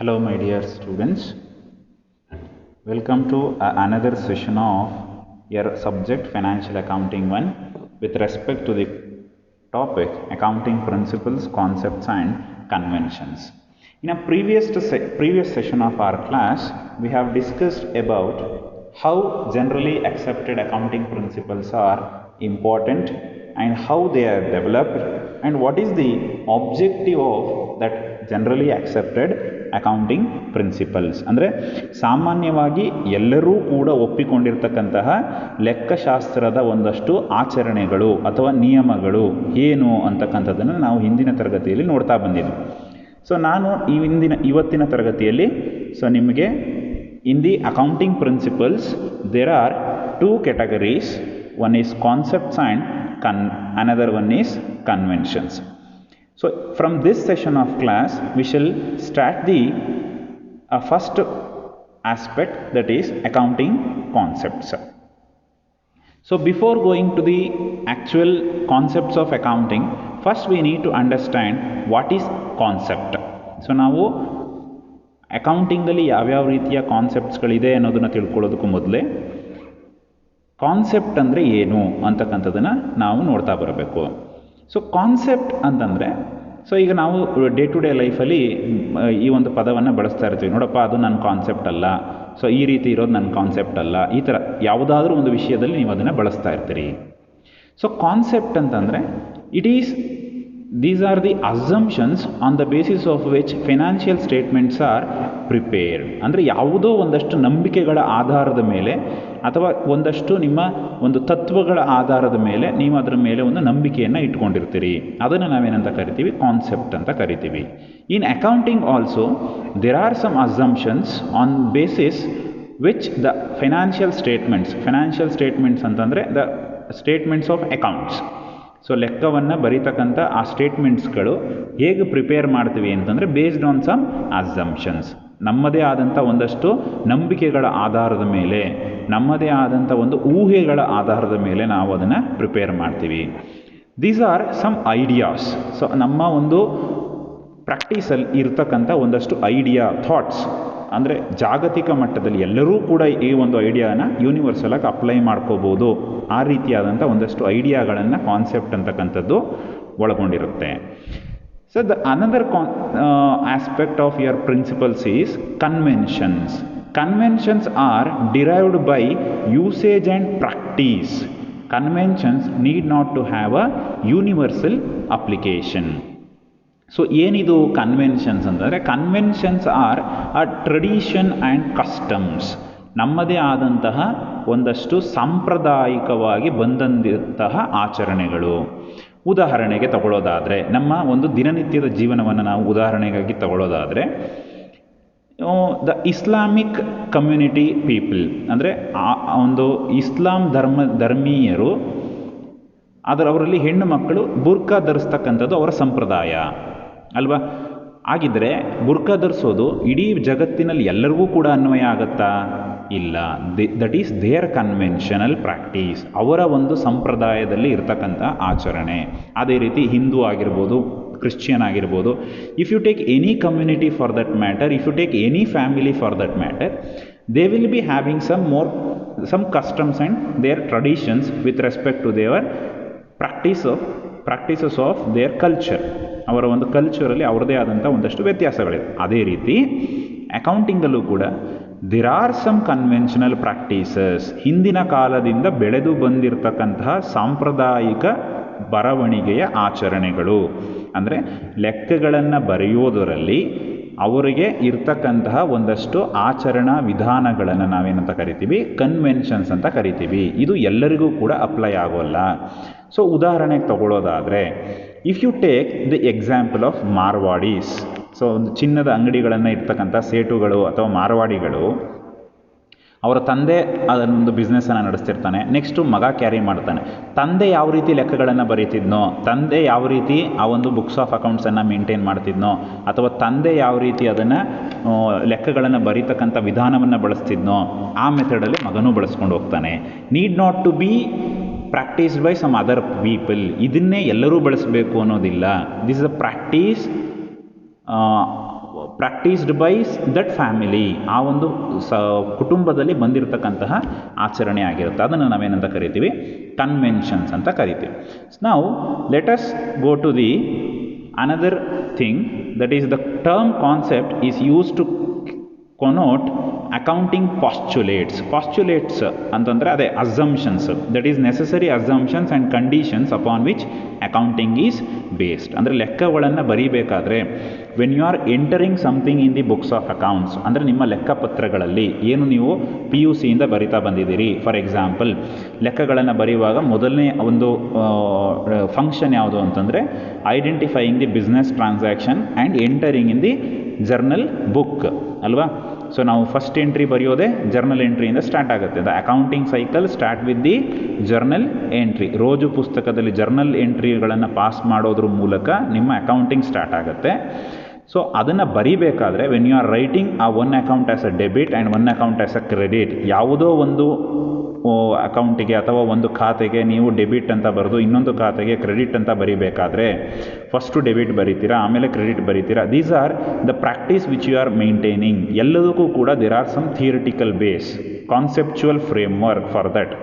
Hello, my dear students. Welcome to another session of your subject Financial Accounting 1 with respect to the topic Accounting Principles, Concepts and Conventions. In a previous session of our class, we have discussed about how generally accepted accounting principles are important and how they are developed and what is the objective of that generally accepted accounting principles. ಅಂದರೆ ಸಾಮಾನ್ಯವಾಗಿ ಎಲ್ಲರೂ ಕೂಡ ಒಪ್ಪಿಕೊಂಡಿರ್ತಕ್ಕಂತಹ ಲೆಕ್ಕಶಾಸ್ತ್ರದ ಒಂದಷ್ಟು ಆಚರಣೆಗಳು ಅಥವಾ ನಿಯಮಗಳು ಏನು ಅಂತಕ್ಕಂಥದ್ದನ್ನು ನಾವು ಹಿಂದಿನ ತರಗತಿಯಲ್ಲಿ ನೋಡ್ತಾ ಬಂದಿದ್ವಿ. ಸೊ ನಾನು ಇವತ್ತಿನ ತರಗತಿಯಲ್ಲಿ ನಿಮಗೆ in the accounting principles there are two categories. One is concepts and another one is conventions. So from this session of class we shall start the first aspect, that is accounting concepts. So before going to the actual concepts of accounting, first we need to understand what is concept. So ನಾವು ಅಕೌಂಟಿಂಗಲ್ಲಿ ಯಾವ್ಯಾವ ರೀತಿಯ ಕಾನ್ಸೆಪ್ಟ್ಸ್ಗಳಿದೆ ಅನ್ನೋದನ್ನು ತಿಳ್ಕೊಳ್ಳೋದಕ್ಕೂ ಮೊದಲೇ concept ಅಂದರೆ ಏನು ಅಂತಕ್ಕಂಥದ್ದನ್ನು ನಾವು ನೋಡ್ತಾ ಬರಬೇಕು. ಸೊ ಕಾನ್ಸೆಪ್ಟ್ ಅಂತಂದರೆ ಈಗ ನಾವು ಡೇ ಟು ಡೇ ಲೈಫಲ್ಲಿ ಈ ಒಂದು ಪದವನ್ನು ಬಳಸ್ತಾ ಇರ್ತೀವಿ. ನೋಡಪ್ಪ, ಅದು ನನ್ನ ಕಾನ್ಸೆಪ್ಟ್ ಅಲ್ಲ, ಈ ರೀತಿ ಇರೋದು ನನ್ನ ಕಾನ್ಸೆಪ್ಟ್ ಅಲ್ಲ, ಈ ಥರ ಯಾವುದಾದ್ರೂ ಒಂದು ವಿಷಯದಲ್ಲಿ ನೀವು ಅದನ್ನು ಬಳಸ್ತಾ ಇರ್ತೀರಿ. ಸೊ ಕಾನ್ಸೆಪ್ಟ್ ಅಂತಂದರೆ these are the assumptions on the basis of which financial statements are prepared. ಅಂದರೆ ಯಾವುದೋ ಒಂದಷ್ಟು ನಂಬಿಕೆಗಳ ಆಧಾರದ ಮೇಲೆ ಅಥವಾ ಒಂದಷ್ಟು ನಿಮ್ಮ ಒಂದು ತತ್ವಗಳ ಆಧಾರದ ಮೇಲೆ ನೀವು ಅದರ ಮೇಲೆ ಒಂದು ನಂಬಿಕೆಯನ್ನು ಇಟ್ಕೊಂಡಿರ್ತೀರಿ. ಅದನ್ನು ನಾವೇನಂತ ಕರಿತೀವಿ? ಕಾನ್ಸೆಪ್ಟ್ ಅಂತ ಕರಿತೀವಿ. In accounting also there are some assumptions on basis which the financial statements ಅಂತಂದರೆ ದ ಸ್ಟೇಟ್ಮೆಂಟ್ಸ್ ಆಫ್ ಅಕೌಂಟ್ಸ್. ಲೆಕ್ಕವನ್ನು ಬರೀತಕ್ಕಂಥ ಆ ಸ್ಟೇಟ್ಮೆಂಟ್ಸ್ಗಳು ಹೇಗೆ ಪ್ರಿಪೇರ್ ಮಾಡ್ತೀವಿ ಅಂತಂದರೆ ಬೇಸ್ಡ್ ಆನ್ ಸಮ್ ಅಸಂಪ್ಷನ್ಸ್, ನಮ್ಮದೇ ಆದಂಥ ಒಂದಷ್ಟು ನಂಬಿಕೆಗಳ ಆಧಾರದ ಮೇಲೆ, ನಮ್ಮದೇ ಆದಂಥ ಒಂದು ಊಹೆಗಳ ಆಧಾರದ ಮೇಲೆ ನಾವು ಅದನ್ನು ಪ್ರಿಪೇರ್ ಮಾಡ್ತೀವಿ. These are some ideas. ನಮ್ಮ ಒಂದು ಪ್ರಾಕ್ಟೀಸಲ್ಲಿ ಇರ್ತಕ್ಕಂಥ ಒಂದಷ್ಟು ಐಡಿಯಾ, ಥಾಟ್ಸ್, ಅಂದರೆ ಜಾಗತಿಕ ಮಟ್ಟದಲ್ಲಿ ಎಲ್ಲರೂ ಕೂಡ ಈ ಒಂದು ಐಡಿಯಾನ ಯೂನಿವರ್ಸಲಾಗಿ ಅಪ್ಲೈ ಮಾಡ್ಕೋಬೋದು. ಆ ರೀತಿಯಾದಂಥ ಒಂದಷ್ಟು ಐಡಿಯಾಗಳನ್ನು ಕಾನ್ಸೆಪ್ಟ್ ಅಂತಕ್ಕಂಥದ್ದು ಒಳಗೊಂಡಿರುತ್ತೆ. The another aspect of your principles is conventions. Conventions are derived by usage and practice. Conventions need not to have a universal application. ಏನಿದು ಕನ್ವೆನ್ಷನ್ಸ್ ಅಂತಂದರೆ, conventions are a tradition and customs. ನಮ್ಮದೇ ಆದಂತಹ ಒಂದಷ್ಟು ಸಾಂಪ್ರದಾಯಿಕವಾಗಿ ಬಂದಂತಹ ಆಚರಣೆಗಳು. ಉದಾಹರಣೆಗೆ ತಗೊಳ್ಳೋದಾದರೆ, ನಮ್ಮ ಒಂದು ದಿನನಿತ್ಯದ ಜೀವನವನ್ನು ನಾವು ಉದಾಹರಣೆಗಾಗಿ ತಗೊಳ್ಳೋದಾದರೆ, ದ ಇಸ್ಲಾಮಿಕ್ ಕಮ್ಯುನಿಟಿ ಪೀಪಲ್ ಅಂದರೆ ಒಂದು ಇಸ್ಲಾಂ ಧರ್ಮೀಯರು, ಅವರಲ್ಲಿ ಹೆಣ್ಣು ಮಕ್ಕಳು ಬುರ್ಕಾ ಧರಿಸ್ತಕ್ಕಂಥದ್ದು ಅವರ ಸಂಪ್ರದಾಯ ಅಲ್ವಾ? ಆಗಿದ್ದರೆ ಬುರ್ಕಾ ಧರಿಸೋದು ಇಡೀ ಜಗತ್ತಿನಲ್ಲಿ ಎಲ್ಲರಿಗೂ ಕೂಡ ಅನ್ವಯ ಆಗುತ್ತಾ? ಇಲ್ಲ. That is their conventional practice, ಅವರ ಒಂದು ಸಂಪ್ರದಾಯದಲ್ಲಿ ಇರ್ತಕ್ಕಂಥ ಆಚರಣೆ. ಅದೇ ರೀತಿ ಹಿಂದೂ ಆಗಿರ್ಬೋದು, ಕ್ರಿಶ್ಚಿಯನ್ ಆಗಿರ್ಬೋದು. If you take any community for that matter, if you take any family for that matter, they will be having some customs and their traditions with respect to their practices of their culture. ಅವರ ಒಂದು ಕಲ್ಚರಲ್ಲಿ ಅವ್ರದ್ದೇ ಆದಂಥ ಒಂದಷ್ಟು ವ್ಯತ್ಯಾಸಗಳಿದೆ. ಅದೇ ರೀತಿ ಅಕೌಂಟಿಂಗಲ್ಲೂ ಕೂಡ there are some conventional practices. ಹಿಂದಿನ ಕಾಲದಿಂದ ಬೆಳೆದು ಬಂದಿರತಕ್ಕಂತಹ ಸಾಂಪ್ರದಾಯಿಕ ಬರವಣಿಗೆಯ ಆಚರಣೆಗಳು. ಅಂದರೆ ಲೆಕ್ಕಗಳನ್ನು ಬರೆಯೋದರಲ್ಲಿ ಅವರಿಗೆ ಇರ್ತಕ್ಕಂತಹ ಒಂದಷ್ಟು ಆಚರಣಾ ವಿಧಾನಗಳನ್ನು ನಾವೇನಂತ ಕರಿತೀವಿ? ಕನ್ವೆನ್ಷನ್ಸ್ ಅಂತ ಕರಿತೀವಿ. ಇದು ಎಲ್ಲರಿಗೂ ಕೂಡ ಅಪ್ಲೈ ಆಗೋಲ್ಲ. ಉದಾಹರಣೆಗೆ ತಗೊಳ್ಳೋದಾದರೆ, if you take the example of Marwaris. ಒಂದು ಚಿನ್ನದ ಅಂಗಡಿಗಳನ್ನು ಇರ್ತಕ್ಕಂಥ ಸೇಟುಗಳು ಅಥವಾ ಮಾರ್ವಾಡಿಗಳು, ಅವರ ತಂದೆ ಅದನ್ನೊಂದು ಬಿಸ್ನೆಸ್ಸನ್ನು ನಡೆಸ್ತಿರ್ತಾನೆ, ನೆಕ್ಸ್ಟು ಮಗ ಕ್ಯಾರಿ ಮಾಡ್ತಾನೆ. ತಂದೆ ಯಾವ ರೀತಿ ಲೆಕ್ಕಗಳನ್ನು ಬರೀತಿದ್ನೋ, ತಂದೆ ಯಾವ ರೀತಿ ಆ ಒಂದು ಬುಕ್ಸ್ ಆಫ್ ಅಕೌಂಟ್ಸನ್ನು ಮೇಂಟೈನ್ ಮಾಡ್ತಿದ್ನೋ, ಅಥವಾ ತಂದೆ ಯಾವ ರೀತಿ ಅದನ್ನು ಲೆಕ್ಕಗಳನ್ನು ಬರೀತಕ್ಕಂಥ ವಿಧಾನವನ್ನು ಬಳಸ್ತಿದ್ನೋ, ಆ ಮೆಥಡಲ್ಲಿ ಮಗನೂ ಬಳಸ್ಕೊಂಡು ಹೋಗ್ತಾನೆ. Need not to be practised by some other people. ಇದನ್ನೇ ಎಲ್ಲರೂ ಬಳಸಬೇಕು ಅನ್ನೋದಿಲ್ಲ. This is a practice practised by that family, ಆ ಒಂದು ಕುಟುಂಬದಲ್ಲಿ ಬಂದಿರತಕ್ಕಂತಹ ಆಚರಣೆ ಆಗಿರುತ್ತೆ. ಅದನ್ನು ನಾವೇನಂತ ಕರಿತೀವಿ? ಕನ್ವೆನ್ಷನ್ಸ್ ಅಂತ ಕರಿತೀವಿ. ನಾವು let us go to the another thing, that is the term concept is used to connote accounting postulates ಅಂತಂದರೆ ಅದೇ assumptions, that is necessary assumptions and conditions upon which accounting is based. ಅಂದರೆ ಲೆಕ್ಕಗಳನ್ನು ಬರೀಬೇಕಾದ್ರೆ when you are entering something in the books of accounts, ಅಂದರೆ ನಿಮ್ಮ ಲೆಕ್ಕಪತ್ರಗಳಲ್ಲಿ ಏನು ನೀವು PUC ಇಂದ ಬರಿತಾ ಬಂದಿದ್ದೀರಿ. ಫಾರ್ ಎಕ್ಸಾಂಪಲ್, ಲೆಕ್ಕಗಳನ್ನು ಬರೆಯುವಾಗ ಮೊದಲನೇ ಒಂದು ಫಂಕ್ಷನ್ ಯಾವುದು ಅಂತಂದರೆ identifying the business transaction and entering in the journal book ಅಲ್ವಾ. ಸೊ ನಾವು ಫಸ್ಟ್ ಎಂಟ್ರಿ ಬರೆಯೋದೇ ಜರ್ನಲ್ ಎಂಟ್ರಿಯಿಂದ ಸ್ಟಾರ್ಟ್ ಆಗುತ್ತೆ. The accounting cycle start with the journal entry. Rose ಪುಸ್ತಕದಲ್ಲಿ ಜರ್ನಲ್ ಎಂಟ್ರಿಗಳನ್ನು ಪಾಸ್ ಮಾಡೋದ್ರ ಮೂಲಕ ನಿಮ್ಮ ಅಕೌಂಟಿಂಗ್ ಸ್ಟಾರ್ಟ್ ಆಗುತ್ತೆ. ಸೊ ಅದನ್ನು ಬರೀಬೇಕಾದ್ರೆ ವೆನ್ ಯು ಆರ್ ರೈಟಿಂಗ್ ಆ one account as a debit and one account as a credit, ಯಾವುದೋ ಒಂದು ಅಕೌಂಟಿಗೆ ಅಥವಾ ಒಂದು ಖಾತೆಗೆ ನೀವು ಡೆಬಿಟ್ ಅಂತ ಬರೆದು ಇನ್ನೊಂದು ಖಾತೆಗೆ ಕ್ರೆಡಿಟ್ ಅಂತ ಬರೀಬೇಕಾದ್ರೆ ಫಸ್ಟು ಡೆಬಿಟ್ ಬರೀತೀರಾ, ಆಮೇಲೆ ಕ್ರೆಡಿಟ್ ಬರೀತೀರಾ. These are the practice which you are maintaining. ಎಲ್ಲದಕ್ಕೂ ಕೂಡ there are some theoretical base, conceptual framework for that.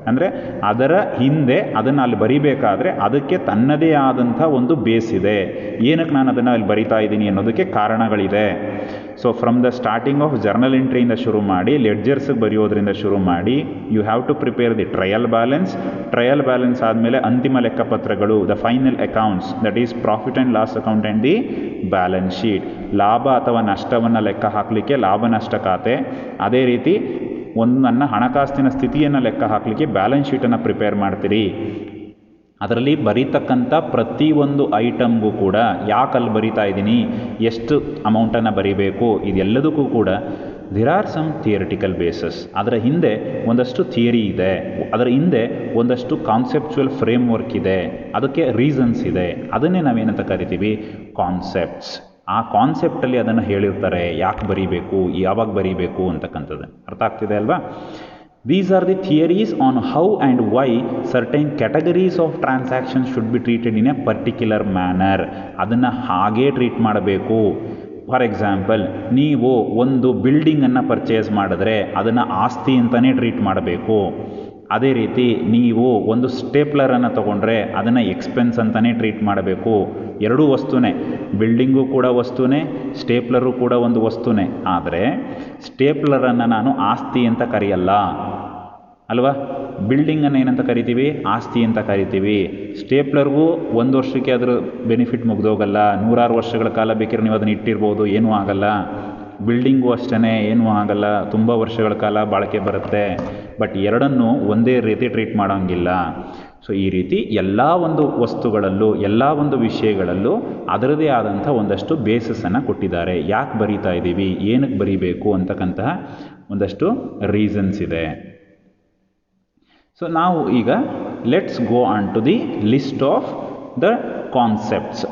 ಅಂದರೆ ಅದರ ಹಿಂದೆ ಅದನ್ನು ಅಲ್ಲಿ ಬರಿಬೇಕಾದ್ರೆ ಅದಕ್ಕೆ ತನ್ನದೇ ಆದಂಥ ಒಂದು ಬೇಸ್ ಇದೆ. ಏನಕ್ಕೆ ನಾನು ಅದನ್ನು ಅಲ್ಲಿ ಬರಿತಾ ಇದ್ದೀನಿ ಅನ್ನೋದಕ್ಕೆ ಕಾರಣಗಳಿದೆ. So from the starting of journal ಎಂಟ್ರಿಯಿಂದ ಶುರು ಮಾಡಿ ಲೆಡ್ಜರ್ಸ್ಗೆ ಬರೆಯೋದ್ರಿಂದ ಶುರು ಮಾಡಿ you have to prepare the trial balance ಆದಮೇಲೆ ಅಂತಿಮ ಲೆಕ್ಕಪತ್ರಗಳು, the final accounts, that is profit and loss account and the balance sheet. ಲಾಭ ಅಥವಾ ನಷ್ಟವನ್ನು ಲೆಕ್ಕ ಹಾಕಲಿಕ್ಕೆ ಲಾಭ ನಷ್ಟ ಖಾತೆ, ಅದೇ ರೀತಿ ನನ್ನ ಹಣಕಾಸಿನ ಸ್ಥಿತಿಯನ್ನು ಲೆಕ್ಕ ಹಾಕಲಿಕ್ಕೆ ಬ್ಯಾಲೆನ್ಸ್ ಶೀಟನ್ನು ಪ್ರಿಪೇರ್ ಮಾಡ್ತೀರಿ. ಅದರಲ್ಲಿ ಬರೀತಕ್ಕಂಥ ಪ್ರತಿಯೊಂದು ಐಟಮ್ಗೂ ಕೂಡ ಯಾಕಲ್ಲಿ ಬರಿತಾ ಇದ್ದೀನಿ, ಎಷ್ಟು ಅಮೌಂಟನ್ನು ಬರೀಬೇಕು, ಇದೆಲ್ಲದಕ್ಕೂ ಕೂಡ there are some theoretical bases. ಅದರ ಹಿಂದೆ ಒಂದಷ್ಟು ಥಿಯರಿ ಇದೆ, ಅದರ ಹಿಂದೆ ಒಂದಷ್ಟು ಕಾನ್ಸೆಪ್ಚುವಲ್ ಫ್ರೇಮ್ವರ್ಕ್ ಇದೆ, ಅದಕ್ಕೆ ರೀಸನ್ಸ್ ಇದೆ. ಅದನ್ನೇ ನಾವೇನಂತ ಕರಿತೀವಿ? ಕಾನ್ಸೆಪ್ಟ್ಸ್. ಆ ಕಾನ್ಸೆಪ್ಟಲ್ಲಿ ಅದನ್ನು ಹೇಳಿರ್ತಾರೆ, ಯಾಕೆ ಬರೀಬೇಕು, ಯಾವಾಗ ಬರೀಬೇಕು ಅಂತಕ್ಕಂಥದ್ದು. ಅರ್ಥ ಆಗ್ತಿದೆ ಅಲ್ವಾ? These are the theories on how and why certain categories of transactions should be treated in a particular manner. ಅದನ್ನು ಹಾಗೇ ಟ್ರೀಟ್ ಮಾಡಬೇಕು. ಫಾರ್ ಎಕ್ಸಾಂಪಲ್, ನೀವು ಒಂದು ಬಿಲ್ಡಿಂಗನ್ನು ಪರ್ಚೇಸ್ ಮಾಡಿದ್ರೆ ಅದನ್ನು ಆಸ್ತಿ ಅಂತಲೇ ಟ್ರೀಟ್ ಮಾಡಬೇಕು. ಅದೇ ರೀತಿ ನೀವು ಒಂದು ಸ್ಟೇಪ್ಲರನ್ನು ತೊಗೊಂಡ್ರೆ ಅದನ್ನು ಎಕ್ಸ್ಪೆನ್ಸ್ ಅಂತಲೇ ಟ್ರೀಟ್ ಮಾಡಬೇಕು. ಎರಡೂ ವಸ್ತುನೇ, ಬಿಲ್ಡಿಂಗು ಕೂಡ ವಸ್ತುನೇ, ಸ್ಟೇಪ್ಲರು ಕೂಡ ಒಂದು ವಸ್ತುನೇ. ಆದರೆ ಸ್ಟೇಪ್ಲರನ್ನು ನಾನು ಆಸ್ತಿ ಅಂತ ಕರೆಯಲ್ಲ ಅಲ್ವಾ. ಬಿಲ್ಡಿಂಗನ್ನು ಏನಂತ ಕರಿತೀವಿ? ಆಸ್ತಿ ಅಂತ ಕರಿತೀವಿ. ಸ್ಟೇಪ್ಲರ್ಗೂ ಒಂದು ವರ್ಷಕ್ಕೆ ಅದರ ಬೆನಿಫಿಟ್ ಮುಗಿದೋಗಲ್ಲ, 100 ವರ್ಷಗಳ ಕಾಲ ಬೇಕಾದ್ರೆ ನೀವು ಅದನ್ನು ಇಟ್ಟಿರ್ಬೋದು, ಏನೂ ಆಗಲ್ಲ. ಬಿಲ್ಡಿಂಗು ಅಷ್ಟೇ, ಏನೂ ಆಗಲ್ಲ, ತುಂಬ ವರ್ಷಗಳ ಕಾಲ ಬಾಳಿಕೆ ಬರುತ್ತೆ. ಬಟ್ ಎರಡನ್ನೂ ಒಂದೇ ರೀತಿ ಟ್ರೀಟ್ ಮಾಡೋಂಗಿಲ್ಲ. ಸೊ ಈ ರೀತಿ ಎಲ್ಲ ಒಂದು ವಸ್ತುಗಳಲ್ಲೂ, ಎಲ್ಲ ಒಂದು ವಿಷಯಗಳಲ್ಲೂ ಅದರದೇ ಆದಂಥ ಒಂದಷ್ಟು ಬೇಸಸನ್ನು ಕೊಟ್ಟಿದ್ದಾರೆ. ಯಾಕೆ ಬರೀತಾ ಇದ್ದೀವಿ, ಏನಕ್ಕೆ ಬರೀಬೇಕು ಅಂತಕ್ಕಂತಹ ಒಂದಷ್ಟು ರೀಸನ್ಸ್ ಇದೆ. ಸೊ ನಾವು ಈಗ let's go on to the list of the concepts.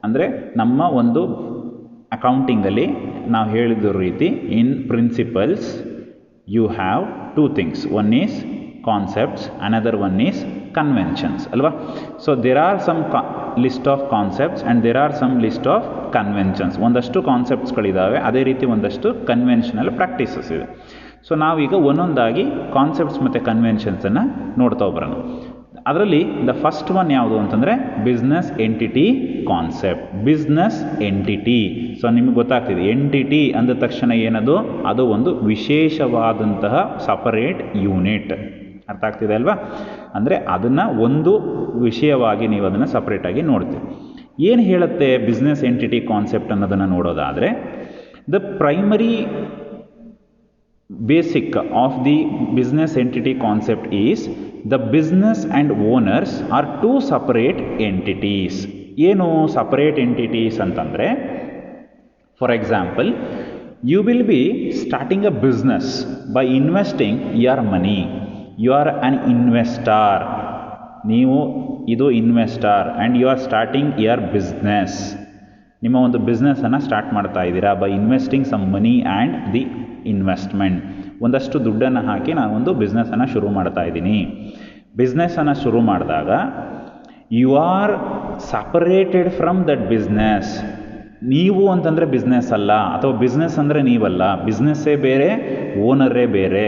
ಅಂದರೆ ನಮ್ಮ ಒಂದು ಅಕೌಂಟಿಂಗಲ್ಲಿ ನಾವು ಹೇಳಿದ ರೀತಿ in principles you have 2 things. One is concepts, another one is conventions ಅಲ್ವಾ. So there are some list of concepts and there are some list of conventions. ಒಂದಷ್ಟು ಕಾನ್ಸೆಪ್ಟ್ಸ್ಗಳಿದ್ದಾವೆ, ಅದೇ ರೀತಿ ಒಂದಷ್ಟು ಕನ್ವೆನ್ಷನಲ್ ಪ್ರಾಕ್ಟೀಸಸ್ ಇದೆ. ಸೊ ನಾವೀಗ ಒಂದೊಂದಾಗಿ ಕಾನ್ಸೆಪ್ಟ್ಸ್ ಮತ್ತು ಕನ್ವೆನ್ಷನ್ಸನ್ನು ನೋಡ್ತಾ ಬರೋಣ. ಅದರಲ್ಲಿ ದ ಫಸ್ಟ್ ಒನ್ ಯಾವುದು ಅಂತಂದರೆ business entity concept. Business entity, so ನಿಮಗೆ ಗೊತ್ತಾಗ್ತಿದೆ ಎಂಟಿಟಿ ಅಂದ ತಕ್ಷಣ ಏನದು? ಅದು ಒಂದು ವಿಶೇಷವಾದಂತಹ ಸಪರೇಟ್ ಯೂನಿಟ್. ಅರ್ಥ ಆಗ್ತಿದೆ ಅಲ್ವಾ? ಅಂದರೆ ಅದನ್ನು ಒಂದು ವಿಷಯವಾಗಿ ನೀವು ಅದನ್ನು ಸಪ್ರೇಟಾಗಿ ನೋಡ್ತೀವಿ. ಏನು ಹೇಳುತ್ತೆ ಬಿಸ್ನೆಸ್ ಎಂಟಿಟಿ ಕಾನ್ಸೆಪ್ಟ್ ಅನ್ನೋದನ್ನು ನೋಡೋದಾದರೆ, the primary basic of the business entity concept is the business and owners are 2 separate entities. ಏನು separate entities ಅಂತಂದರೆ, for example, you will be starting a business by investing your money. You are an investor. ನೀವು ಇದು investor and you are starting your business. ನಿಮ್ಮ ಒಂದು ಬಿಸ್ನೆಸ್ಸನ್ನು start ಮಾಡ್ತಾ ಇದ್ದೀರಾ by investing some money and the investment. ಒಂದಷ್ಟು ದುಡ್ಡನ್ನು ಹಾಕಿ ನಾನು ಒಂದು ಬಿಸ್ನೆಸ್ಸನ್ನು ಶುರು ಮಾಡ್ತಾ ಇದ್ದೀನಿ. ಬಿಸ್ನೆಸ್ಸನ್ನು ಶುರು ಮಾಡಿದಾಗ you are separated from that business. ನೀವು ಅಂತಂದರೆ ಬಿಸ್ನೆಸ್ ಅಲ್ಲ, ಅಥವಾ ಬಿಸ್ನೆಸ್ ಅಂದರೆ ನೀವಲ್ಲ. ಬಿಸ್ನೆಸ್ಸೇ ಬೇರೆ, ಓನರೇ ಬೇರೆ.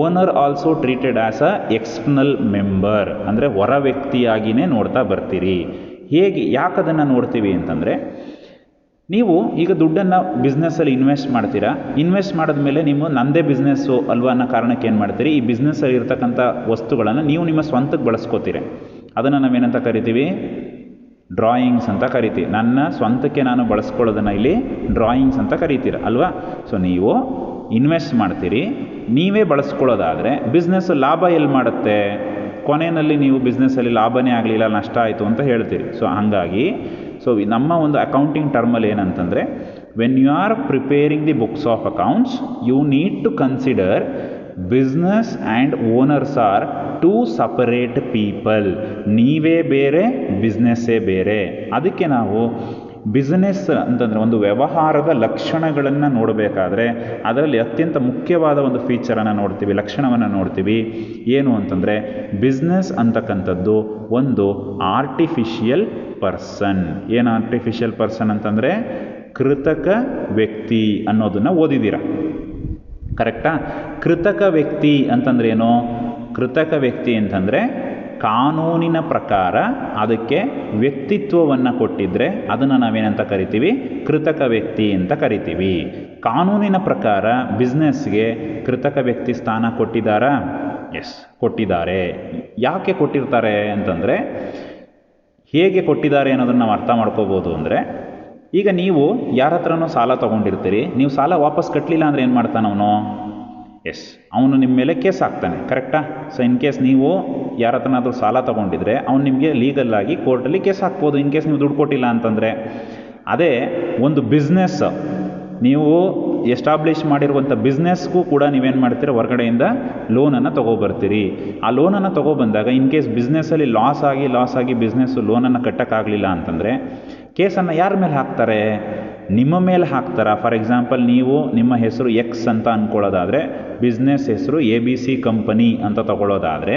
Owner also treated as a external member, ಅಂದರೆ ಹೊರ ವ್ಯಕ್ತಿಯಾಗಿಯೇ ನೋಡ್ತಾ ಬರ್ತೀರಿ. ಹೇಗೆ, ಯಾಕೆ ಅದನ್ನು ನೋಡ್ತೀವಿ ಅಂತಂದರೆ, ನೀವು ಈಗ ದುಡ್ಡನ್ನು ಬಿಸ್ನೆಸ್ಸಲ್ಲಿ ಇನ್ವೆಸ್ಟ್ ಮಾಡ್ತೀರಾ. ಇನ್ವೆಸ್ಟ್ ಮಾಡಿದ್ಮೇಲೆ ನೀವು ನನ್ನದೇ ಬಿಸ್ನೆಸ್ಸು ಅಲ್ವಾ ಅನ್ನೋ ಕಾರಣಕ್ಕೆ ಏನು ಮಾಡ್ತೀರಿ, ಈ ಬಿಸ್ನೆಸ್ಸಲ್ಲಿ ಇರ್ತಕ್ಕಂಥ ವಸ್ತುಗಳನ್ನು ನೀವು ನಿಮ್ಮ ಸ್ವಂತಕ್ಕೆ ಬಳಸ್ಕೋತೀರಿ. ಅದನ್ನು ನಾವೇನಂತ ಕರಿತೀವಿ, ಡ್ರಾಯಿಂಗ್ಸ್ ಅಂತ ಕರಿತೀವಿ. ನನ್ನ ಸ್ವಂತಕ್ಕೆ ನಾನು ಬಳಸ್ಕೊಳ್ಳೋದನ್ನು ಇಲ್ಲಿ ಡ್ರಾಯಿಂಗ್ಸ್ ಅಂತ ಕರಿತೀರ ಅಲ್ವಾ. ಸೊ ನೀವು ಇನ್ವೆಸ್ಟ್ ಮಾಡ್ತೀರಿ, ನೀವೇ ಬಳಸ್ಕೊಳ್ಳೋದಾದರೆ ಬಿಸ್ನೆಸ್ ಲಾಭ ಎಲ್ಲಿ ಮಾಡುತ್ತೆ? ಕೊನೆಯಲ್ಲಿ ನೀವು ಬಿಸ್ನೆಸ್ಸಲ್ಲಿ ಲಾಭನೇ ಆಗಲಿಲ್ಲ, ನಷ್ಟ ಆಯಿತು ಅಂತ ಹೇಳ್ತೀರಿ. ಸೊ ಹಾಗಾಗಿ ನಮ್ಮ ಒಂದು ಅಕೌಂಟಿಂಗ್ ಟರ್ಮಲ್ಲಿ ಏನಂತಂದರೆ, when you are preparing the books of accounts you need to consider business and owners are two separate people. ನೀವೇ ಬೇರೆ, ಬಿಸ್ನೆಸ್ಸೇ ಬೇರೆ. ಅದಕ್ಕೆ ನಾವು ಬಿಸ್ನೆಸ್ ಅಂತಂದರೆ ಒಂದು ವ್ಯವಹಾರದ ಲಕ್ಷಣಗಳನ್ನು ನೋಡಬೇಕಾದ್ರೆ ಅದರಲ್ಲಿ ಅತ್ಯಂತ ಮುಖ್ಯವಾದ ಒಂದು ಫೀಚರನ್ನು ನೋಡ್ತೀವಿ, ಲಕ್ಷಣವನ್ನು ನೋಡ್ತೀವಿ. ಏನು ಅಂತಂದರೆ, ಬಿಸ್ನೆಸ್ ಅಂತಕ್ಕಂಥದ್ದು ಒಂದು ಆರ್ಟಿಫಿಷಿಯಲ್ ಪರ್ಸನ್. ಏನು ಆರ್ಟಿಫಿಷಿಯಲ್ ಪರ್ಸನ್ ಅಂತಂದರೆ, ಕೃತಕ ವ್ಯಕ್ತಿ ಅನ್ನೋದನ್ನು ಓದಿದ್ದೀರ, ಕರೆಕ್ಟಾ? ಕೃತಕ ವ್ಯಕ್ತಿ ಅಂತಂದ್ರೆ ಏನು? ಕೃತಕ ವ್ಯಕ್ತಿ ಅಂತಂದರೆ ಕಾನೂನಿನ ಪ್ರಕಾರ ಅದಕ್ಕೆ ವ್ಯಕ್ತಿತ್ವವನ್ನು ಕೊಟ್ಟಿದ್ದರೆ ಅದನ್ನು ನಾವೇನಂತ ಕರಿತೀವಿ, ಕೃತಕ ವ್ಯಕ್ತಿ ಅಂತ ಕರಿತೀವಿ. ಕಾನೂನಿನ ಪ್ರಕಾರ ಬಿಸ್ನೆಸ್ಗೆ ಕೃತಕ ವ್ಯಕ್ತಿ ಸ್ಥಾನ ಕೊಟ್ಟಿದ್ದಾರಾ? ಎಸ್, ಕೊಟ್ಟಿದ್ದಾರೆ. ಯಾಕೆ ಕೊಟ್ಟಿರ್ತಾರೆ ಅಂತಂದರೆ, ಹೇಗೆ ಕೊಟ್ಟಿದ್ದಾರೆ ಅನ್ನೋದನ್ನು ನಾವು ಅರ್ಥ ಮಾಡ್ಕೋಬೋದು. ಅಂದರೆ ಈಗ ನೀವು ಯಾರ ಹತ್ರನೂ ಸಾಲ ತೊಗೊಂಡಿರ್ತೀರಿ, ನೀವು ಸಾಲ ವಾಪಸ್ ಕಟ್ಟಲಿಲ್ಲ ಅಂದರೆ ಏನು ಮಾಡ್ತಾನೆ ಅವನು? ಎಸ್, ಅವನು ನಿಮ್ಮ ಮೇಲೆ ಕೇಸ್ ಹಾಕ್ತಾನೆ, ಕರೆಕ್ಟಾ? ಸೊ ಇನ್ ಕೇಸ್ ನೀವು ಯಾರ ಹತ್ರನಾದರೂ ಸಾಲ ತೊಗೊಂಡಿದ್ರೆ ಅವ್ನು ನಿಮಗೆ ಲೀಗಲ್ಲಾಗಿ ಕೋರ್ಟಲ್ಲಿ ಕೇಸ್ ಹಾಕ್ಬೋದು, ಇನ್ ಕೇಸ್ ನೀವು ದುಡ್ಡು ಕೊಟ್ಟಿಲ್ಲ ಅಂತಂದರೆ. ಅದೇ ಒಂದು ಬಿಸ್ನೆಸ್, ನೀವು ಎಸ್ಟಾಬ್ಲಿಷ್ ಮಾಡಿರುವಂಥ ಬಿಸ್ನೆಸ್ಗೂ ಕೂಡ ನೀವೇನು ಮಾಡ್ತೀರ, ಹೊರಗಡೆಯಿಂದ ಲೋನನ್ನು ತೊಗೊಬರ್ತೀರಿ. ಆ ಲೋನನ್ನು ತೊಗೊಬಂದಾಗ ಇನ್ ಕೇಸ್ ಬಿಸ್ನೆಸ್ಸಲ್ಲಿ ಲಾಸ್ ಆಗಿ ಬಿಸ್ನೆಸ್ಸು ಲೋನನ್ನು ಕಟ್ಟೋಕ್ಕಾಗಲಿಲ್ಲ ಅಂತಂದರೆ ಕೇಸನ್ನು ಯಾರ ಮೇಲೆ ಹಾಕ್ತಾರೆ? ನಿಮ್ಮ ಮೇಲೆ ಹಾಕ್ತಾರ. ಫಾರ್ ಎಕ್ಸಾಂಪಲ್, ನೀವು ನಿಮ್ಮ ಹೆಸರು ಎಕ್ಸ್ ಅಂತ ಅಂದ್ಕೊಳ್ಳೋದಾದರೆ, ಬಿಸ್ನೆಸ್ ಹೆಸರು ABC ಕಂಪನಿ ಅಂತ ತಗೊಳ್ಳೋದಾದರೆ,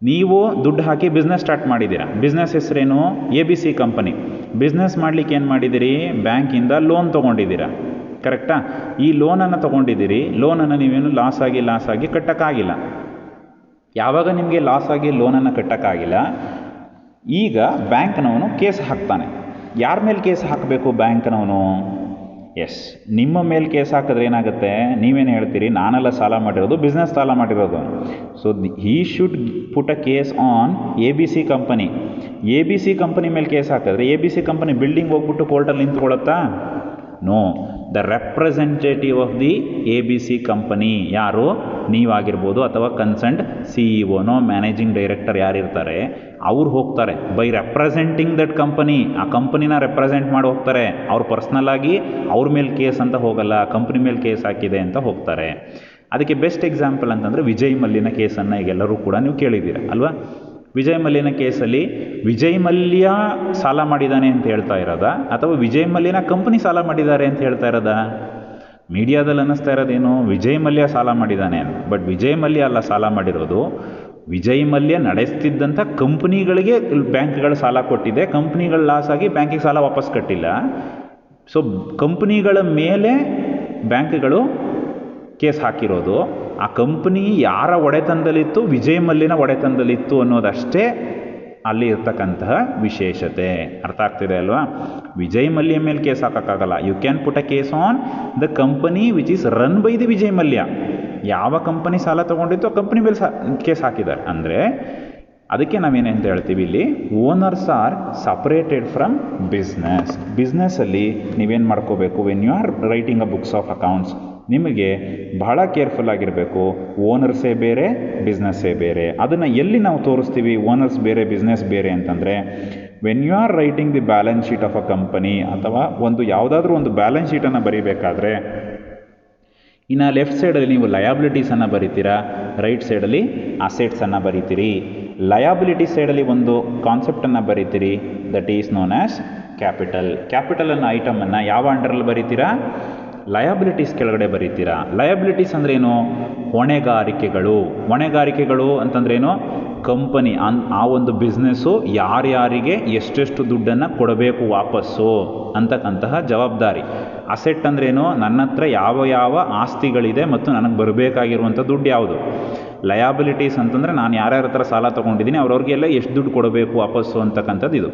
ನೀವು ದುಡ್ಡು ಹಾಕಿ ಬಿಸ್ನೆಸ್ ಸ್ಟಾರ್ಟ್ ಮಾಡಿದ್ದೀರಾ. ಬಿಸ್ನೆಸ್ ಹೆಸರೇನು? ABC company. ಬಿಸ್ನೆಸ್ ಮಾಡಲಿಕ್ಕೆ ಏನು ಮಾಡಿದ್ದೀರಿ? ಬ್ಯಾಂಕಿಂದ ಲೋನ್ ತೊಗೊಂಡಿದ್ದೀರಾ, ಕರೆಕ್ಟಾ? ಈ ಲೋನನ್ನು ತೊಗೊಂಡಿದ್ದೀರಿ, ಲೋನನ್ನು ನೀವೇನು ಲಾಸ್ ಆಗಿ ಕಟ್ಟೋಕ್ಕಾಗಿಲ್ಲ. ಯಾವಾಗ ನಿಮಗೆ ಲಾಸ್ ಆಗಿ ಲೋನನ್ನು ಕಟ್ಟೋಕ್ಕಾಗಿಲ್ಲ, ಈಗ ಬ್ಯಾಂಕ್ನವನು ಕೇಸ್ ಹಾಕ್ತಾನೆ. ಯಾರ ಮೇಲೆ ಕೇಸ್ ಹಾಕಬೇಕು ಬ್ಯಾಂಕ್ನವನು? ಎಸ್, ನಿಮ್ಮ ಮೇಲೆ ಕೇಸ್ ಹಾಕಿದ್ರೆ ಏನಾಗುತ್ತೆ? ನೀವೇನು ಹೇಳ್ತೀರಿ, ನಾನೆಲ್ಲ ಸಾಲ ಮಾಡಿರೋದು, ಬಿಸ್ನೆಸ್ ಸಾಲ ಮಾಡಿರೋದು. So he should put a case on ABC company. ABC company ಮೇಲೆ ಕೇಸ್ ಹಾಕಿದ್ರೆ ABC ಕಂಪನಿ ಬಿಲ್ಡಿಂಗ್ ಹೋಗ್ಬಿಟ್ಟು ಕೋರ್ಟಲ್ಲಿ ನಿಂತ್ಕೊಳ್ಳುತ್ತಾ? No, the representative of the ABC company, ಯಾರು? ನೀವಾಗಿರ್ಬೋದು, ಅಥವಾ ಕನ್ಸರ್ನ್ಡ್ CEO ಮ್ಯಾನೇಜಿಂಗ್ ಡೈರೆಕ್ಟರ್ ಯಾರಿರ್ತಾರೆ ಅವ್ರು ಹೋಗ್ತಾರೆ. ಬೈ ರೆಪ್ರೆಸೆಂಟಿಂಗ್ ದಟ್ ಕಂಪನಿ, ಆ ಕಂಪನಿನ ರೆಪ್ರೆಸೆಂಟ್ ಮಾಡಿ ಹೋಗ್ತಾರೆ. ಅವ್ರು ಪರ್ಸ್ನಲ್ಲಾಗಿ ಅವ್ರ ಮೇಲೆ ಕೇಸ್ ಅಂತ ಹೋಗಲ್ಲ, ಕಂಪ್ನಿ ಮೇಲೆ ಕೇಸ್ ಹಾಕಿದೆ ಅಂತ ಹೋಗ್ತಾರೆ. ಅದಕ್ಕೆ ಬೆಸ್ಟ್ ಎಕ್ಸಾಂಪಲ್ ಅಂತಂದರೆ ವಿಜಯ್ ಮಲ್ಯನ ಕೇಸನ್ನು ಈಗೆಲ್ಲರೂ ಕೂಡ ನೀವು ಕೇಳಿದ್ದೀರ ಅಲ್ವಾ? ವಿಜಯ್ ಮಲ್ಯನ ಕೇಸಲ್ಲಿ ವಿಜಯ್ ಮಲ್ಯ ಸಾಲ ಮಾಡಿದ್ದಾನೆ ಅಂತ ಹೇಳ್ತಾ ಇರೋದಾ, ಅಥವಾ ವಿಜಯ್ ಮಲ್ಯನ ಕಂಪನಿ ಸಾಲ ಮಾಡಿದ್ದಾರೆ ಅಂತ ಹೇಳ್ತಾ ಇರೋದಾ? ಮೀಡಿಯಾದಲ್ಲಿ ಅನ್ನಿಸ್ತಾ ಇರೋದೇನು, ವಿಜಯ್ ಮಲ್ಯ ಸಾಲ ಮಾಡಿದ್ದಾನೆ ಅಂತ. ಬಟ್ ವಿಜಯ್ ಮಲ್ಯ ಅಲ್ಲ ಸಾಲ ಮಾಡಿರೋದು, ವಿಜಯ್ ಮಲ್ಯ ನಡೆಸ್ತಿದ್ದಂಥ ಕಂಪ್ನಿಗಳಿಗೆ ಬ್ಯಾಂಕ್ಗಳು ಸಾಲ ಕೊಟ್ಟಿದೆ, ಕಂಪ್ನಿಗಳು ಲಾಸ್ ಆಗಿ ಬ್ಯಾಂಕಿಗೆ ಸಾಲ ವಾಪಸ್ ಕಟ್ಟಿಲ್ಲ. ಸೊ ಕಂಪ್ನಿಗಳ ಮೇಲೆ ಬ್ಯಾಂಕ್ಗಳು ಕೇಸ್ ಹಾಕಿರೋದು. ಆ ಕಂಪ್ನಿ ಯಾರ ಒಡೆತನದಲ್ಲಿತ್ತು? ವಿಜಯ್ ಮಲ್ಯನ ಒಡೆತನದಲ್ಲಿತ್ತು ಅನ್ನೋದಷ್ಟೇ ಅಲ್ಲಿ ಇರ್ತಕ್ಕಂತಹ ವಿಶೇಷತೆ. ಅರ್ಥ ಆಗ್ತಿದೆ ಅಲ್ವಾ? ವಿಜಯ್ ಮಲ್ಯ ಮೇಲೆ ಕೇಸ್ ಹಾಕೋಕ್ಕಾಗಲ್ಲ. You can put a case on the company which is run by the Vijay Mallya. ಯಾವ ಕಂಪನಿ ಸಾಲ ತೊಗೊಂಡಿತ್ತು ಆ ಕಂಪನಿ ಮೇಲೆ ಕೇಸ್ ಹಾಕಿದ್ದಾರೆ. ಅಂದರೆ ಅದಕ್ಕೆ ನಾವೇನಂತ ಹೇಳ್ತೀವಿ ಇಲ್ಲಿ, owners are separated from business. ಬಿಸ್ನೆಸ್ಸಲ್ಲಿ ನೀವೇನು ಮಾಡ್ಕೋಬೇಕು, when you are writing a books of accounts, ನಿಮಗೆ ಬಹಳ ಕೇರ್ಫುಲ್ ಆಗಿರಬೇಕು. ಓನರ್ಸೇ ಬೇರೆ, ಬಿಸ್ನೆಸ್ಸೇ ಬೇರೆ. ಅದನ್ನು ಎಲ್ಲಿ ನಾವು ತೋರಿಸ್ತೀವಿ ಓನರ್ಸ್ ಬೇರೆ ಬಿಸ್ನೆಸ್ ಬೇರೆ ಅಂತಂದರೆ, when you are writing the balance sheet of a company, ಅಥವಾ ಯಾವುದಾದ್ರೂ ಒಂದು ಬ್ಯಾಲೆನ್ಸ್ ಶೀಟನ್ನು ಬರೀಬೇಕಾದ್ರೆ ಇನ್ನು ಲೆಫ್ಟ್ ಸೈಡಲ್ಲಿ ನೀವು ಲಯಬಿಲಿಟೀಸನ್ನು ಬರಿತೀರಾ, ರೈಟ್ ಸೈಡಲ್ಲಿ ಅಸೆಟ್ಸನ್ನು ಬರಿತೀರಿ. ಲಯಬಿಲಿಟಿ ಸೈಡಲ್ಲಿ ಒಂದು ಕಾನ್ಸೆಪ್ಟನ್ನು ಬರಿತೀರಿ, that is known as capital. Capital ಅನ್ನೋ ಐಟಮನ್ನು ಯಾವ ಅಂಡರಲ್ಲಿ ಬರಿತೀರಾ? ಲಯಬಿಲಿಟೀಸ್ ಕೆಳಗಡೆ ಬರೀತೀರಾ. ಲಯಬಿಲಿಟೀಸ್ ಅಂದ್ರೇನು? ಹೊಣೆಗಾರಿಕೆಗಳು. ಹೊಣೆಗಾರಿಕೆಗಳು ಅಂತಂದ್ರೇನು? ಕಂಪನಿ ಆ ಒಂದು ಬಿಸ್ನೆಸ್ಸು ಯಾರ್ಯಾರಿಗೆ ಎಷ್ಟೆಷ್ಟು ದುಡ್ಡನ್ನು ಕೊಡಬೇಕು ವಾಪಸ್ಸು ಅಂತಕ್ಕಂತಹ ಜವಾಬ್ದಾರಿ. ಅಸೆಟ್ ಅಂದ್ರೇನು, ನನ್ನ ಹತ್ರ ಯಾವ ಯಾವ ಆಸ್ತಿಗಳಿದೆ ಮತ್ತು ನನಗೆ ಬರಬೇಕಾಗಿರುವಂಥ ದುಡ್ಡು ಯಾವುದು. ಲಯಾಬಿಲಿಟೀಸ್ ಅಂತಂದರೆ ನಾನು ಯಾರ್ಯಾರ ಹತ್ರ ಸಾಲ ತೊಗೊಂಡಿದ್ದೀನಿ ಅವ್ರವ್ರಿಗೆಲ್ಲ ಎಷ್ಟು ದುಡ್ಡು ಕೊಡಬೇಕು ವಾಪಸ್ಸು ಅಂತಕ್ಕಂಥದ್ದು ಇದು.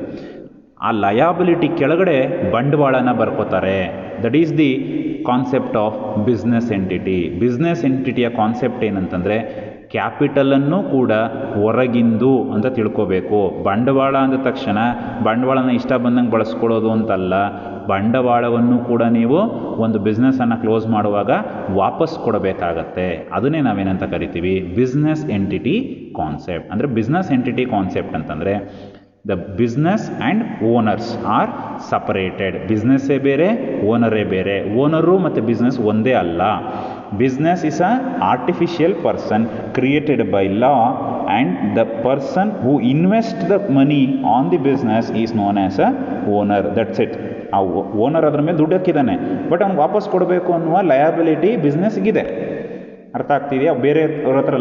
ಆ ಲಯಾಬಿಲಿಟಿ ಕೆಳಗಡೆ ಬಂಡವಾಳನ ಬರ್ಕೋತಾರೆ. That is the concept of business entity. Business ಎಂಟಿಟಿಯ ಕಾನ್ಸೆಪ್ಟ್ ಏನಂತಂದರೆ ಕ್ಯಾಪಿಟಲನ್ನು ಕೂಡ ಹೊರಗಿಂದು ಅಂತ ತಿಳ್ಕೋಬೇಕು. ಬಂಡವಾಳ ಅಂದ ತಕ್ಷಣ ಬಂಡವಾಳನ ಇಷ್ಟ ಬಂದಂಗೆ ಬಳಸ್ಕೊಳ್ಳೋದು ಅಂತಲ್ಲ, ಬಂಡವಾಳವನ್ನು ಕೂಡ ನೀವು ಒಂದು ಬಿಸ್ನೆಸ್ಸನ್ನು ಕ್ಲೋಸ್ ಮಾಡುವಾಗ ವಾಪಸ್ ಕೊಡಬೇಕಾಗತ್ತೆ. ಅದನ್ನೇ ನಾವೇನಂತ ಕರಿತೀವಿ, ಬಿಸ್ನೆಸ್ ಎಂಟಿಟಿ ಕಾನ್ಸೆಪ್ಟ್. ಅಂದರೆ ಬಿಸ್ನೆಸ್ ಎಂಟಿಟಿ ಕಾನ್ಸೆಪ್ಟ್ ಅಂತಂದರೆ the business and owners are separated. ಬಿಸ್ನೆಸ್ಸೇ ಬೇರೆ, ಓನರೇ ಬೇರೆ. ಓನರು ಮತ್ತು ಬಿಸ್ನೆಸ್ ಒಂದೇ ಅಲ್ಲ. Business is a artificial person created by law and the person who invest the money on the business is known as a owner. That's it. ಆ owner ಅದ್ರ ಮೇಲೆ ದುಡ್ಡು ಹಾಕಿದ್ದಾನೆ, ಬಟ್ ಅವ್ನಿಗೆ ವಾಪಸ್ ಕೊಡಬೇಕು ಅನ್ನುವ ಲಯಾಬಿಲಿಟಿ ಬಿಸ್ನೆಸ್ಗಿದೆ. ಅರ್ಥ ಆಗ್ತಿದೆಯಾ? ಬೇರೆ ಅವ್ರ ಹತ್ರ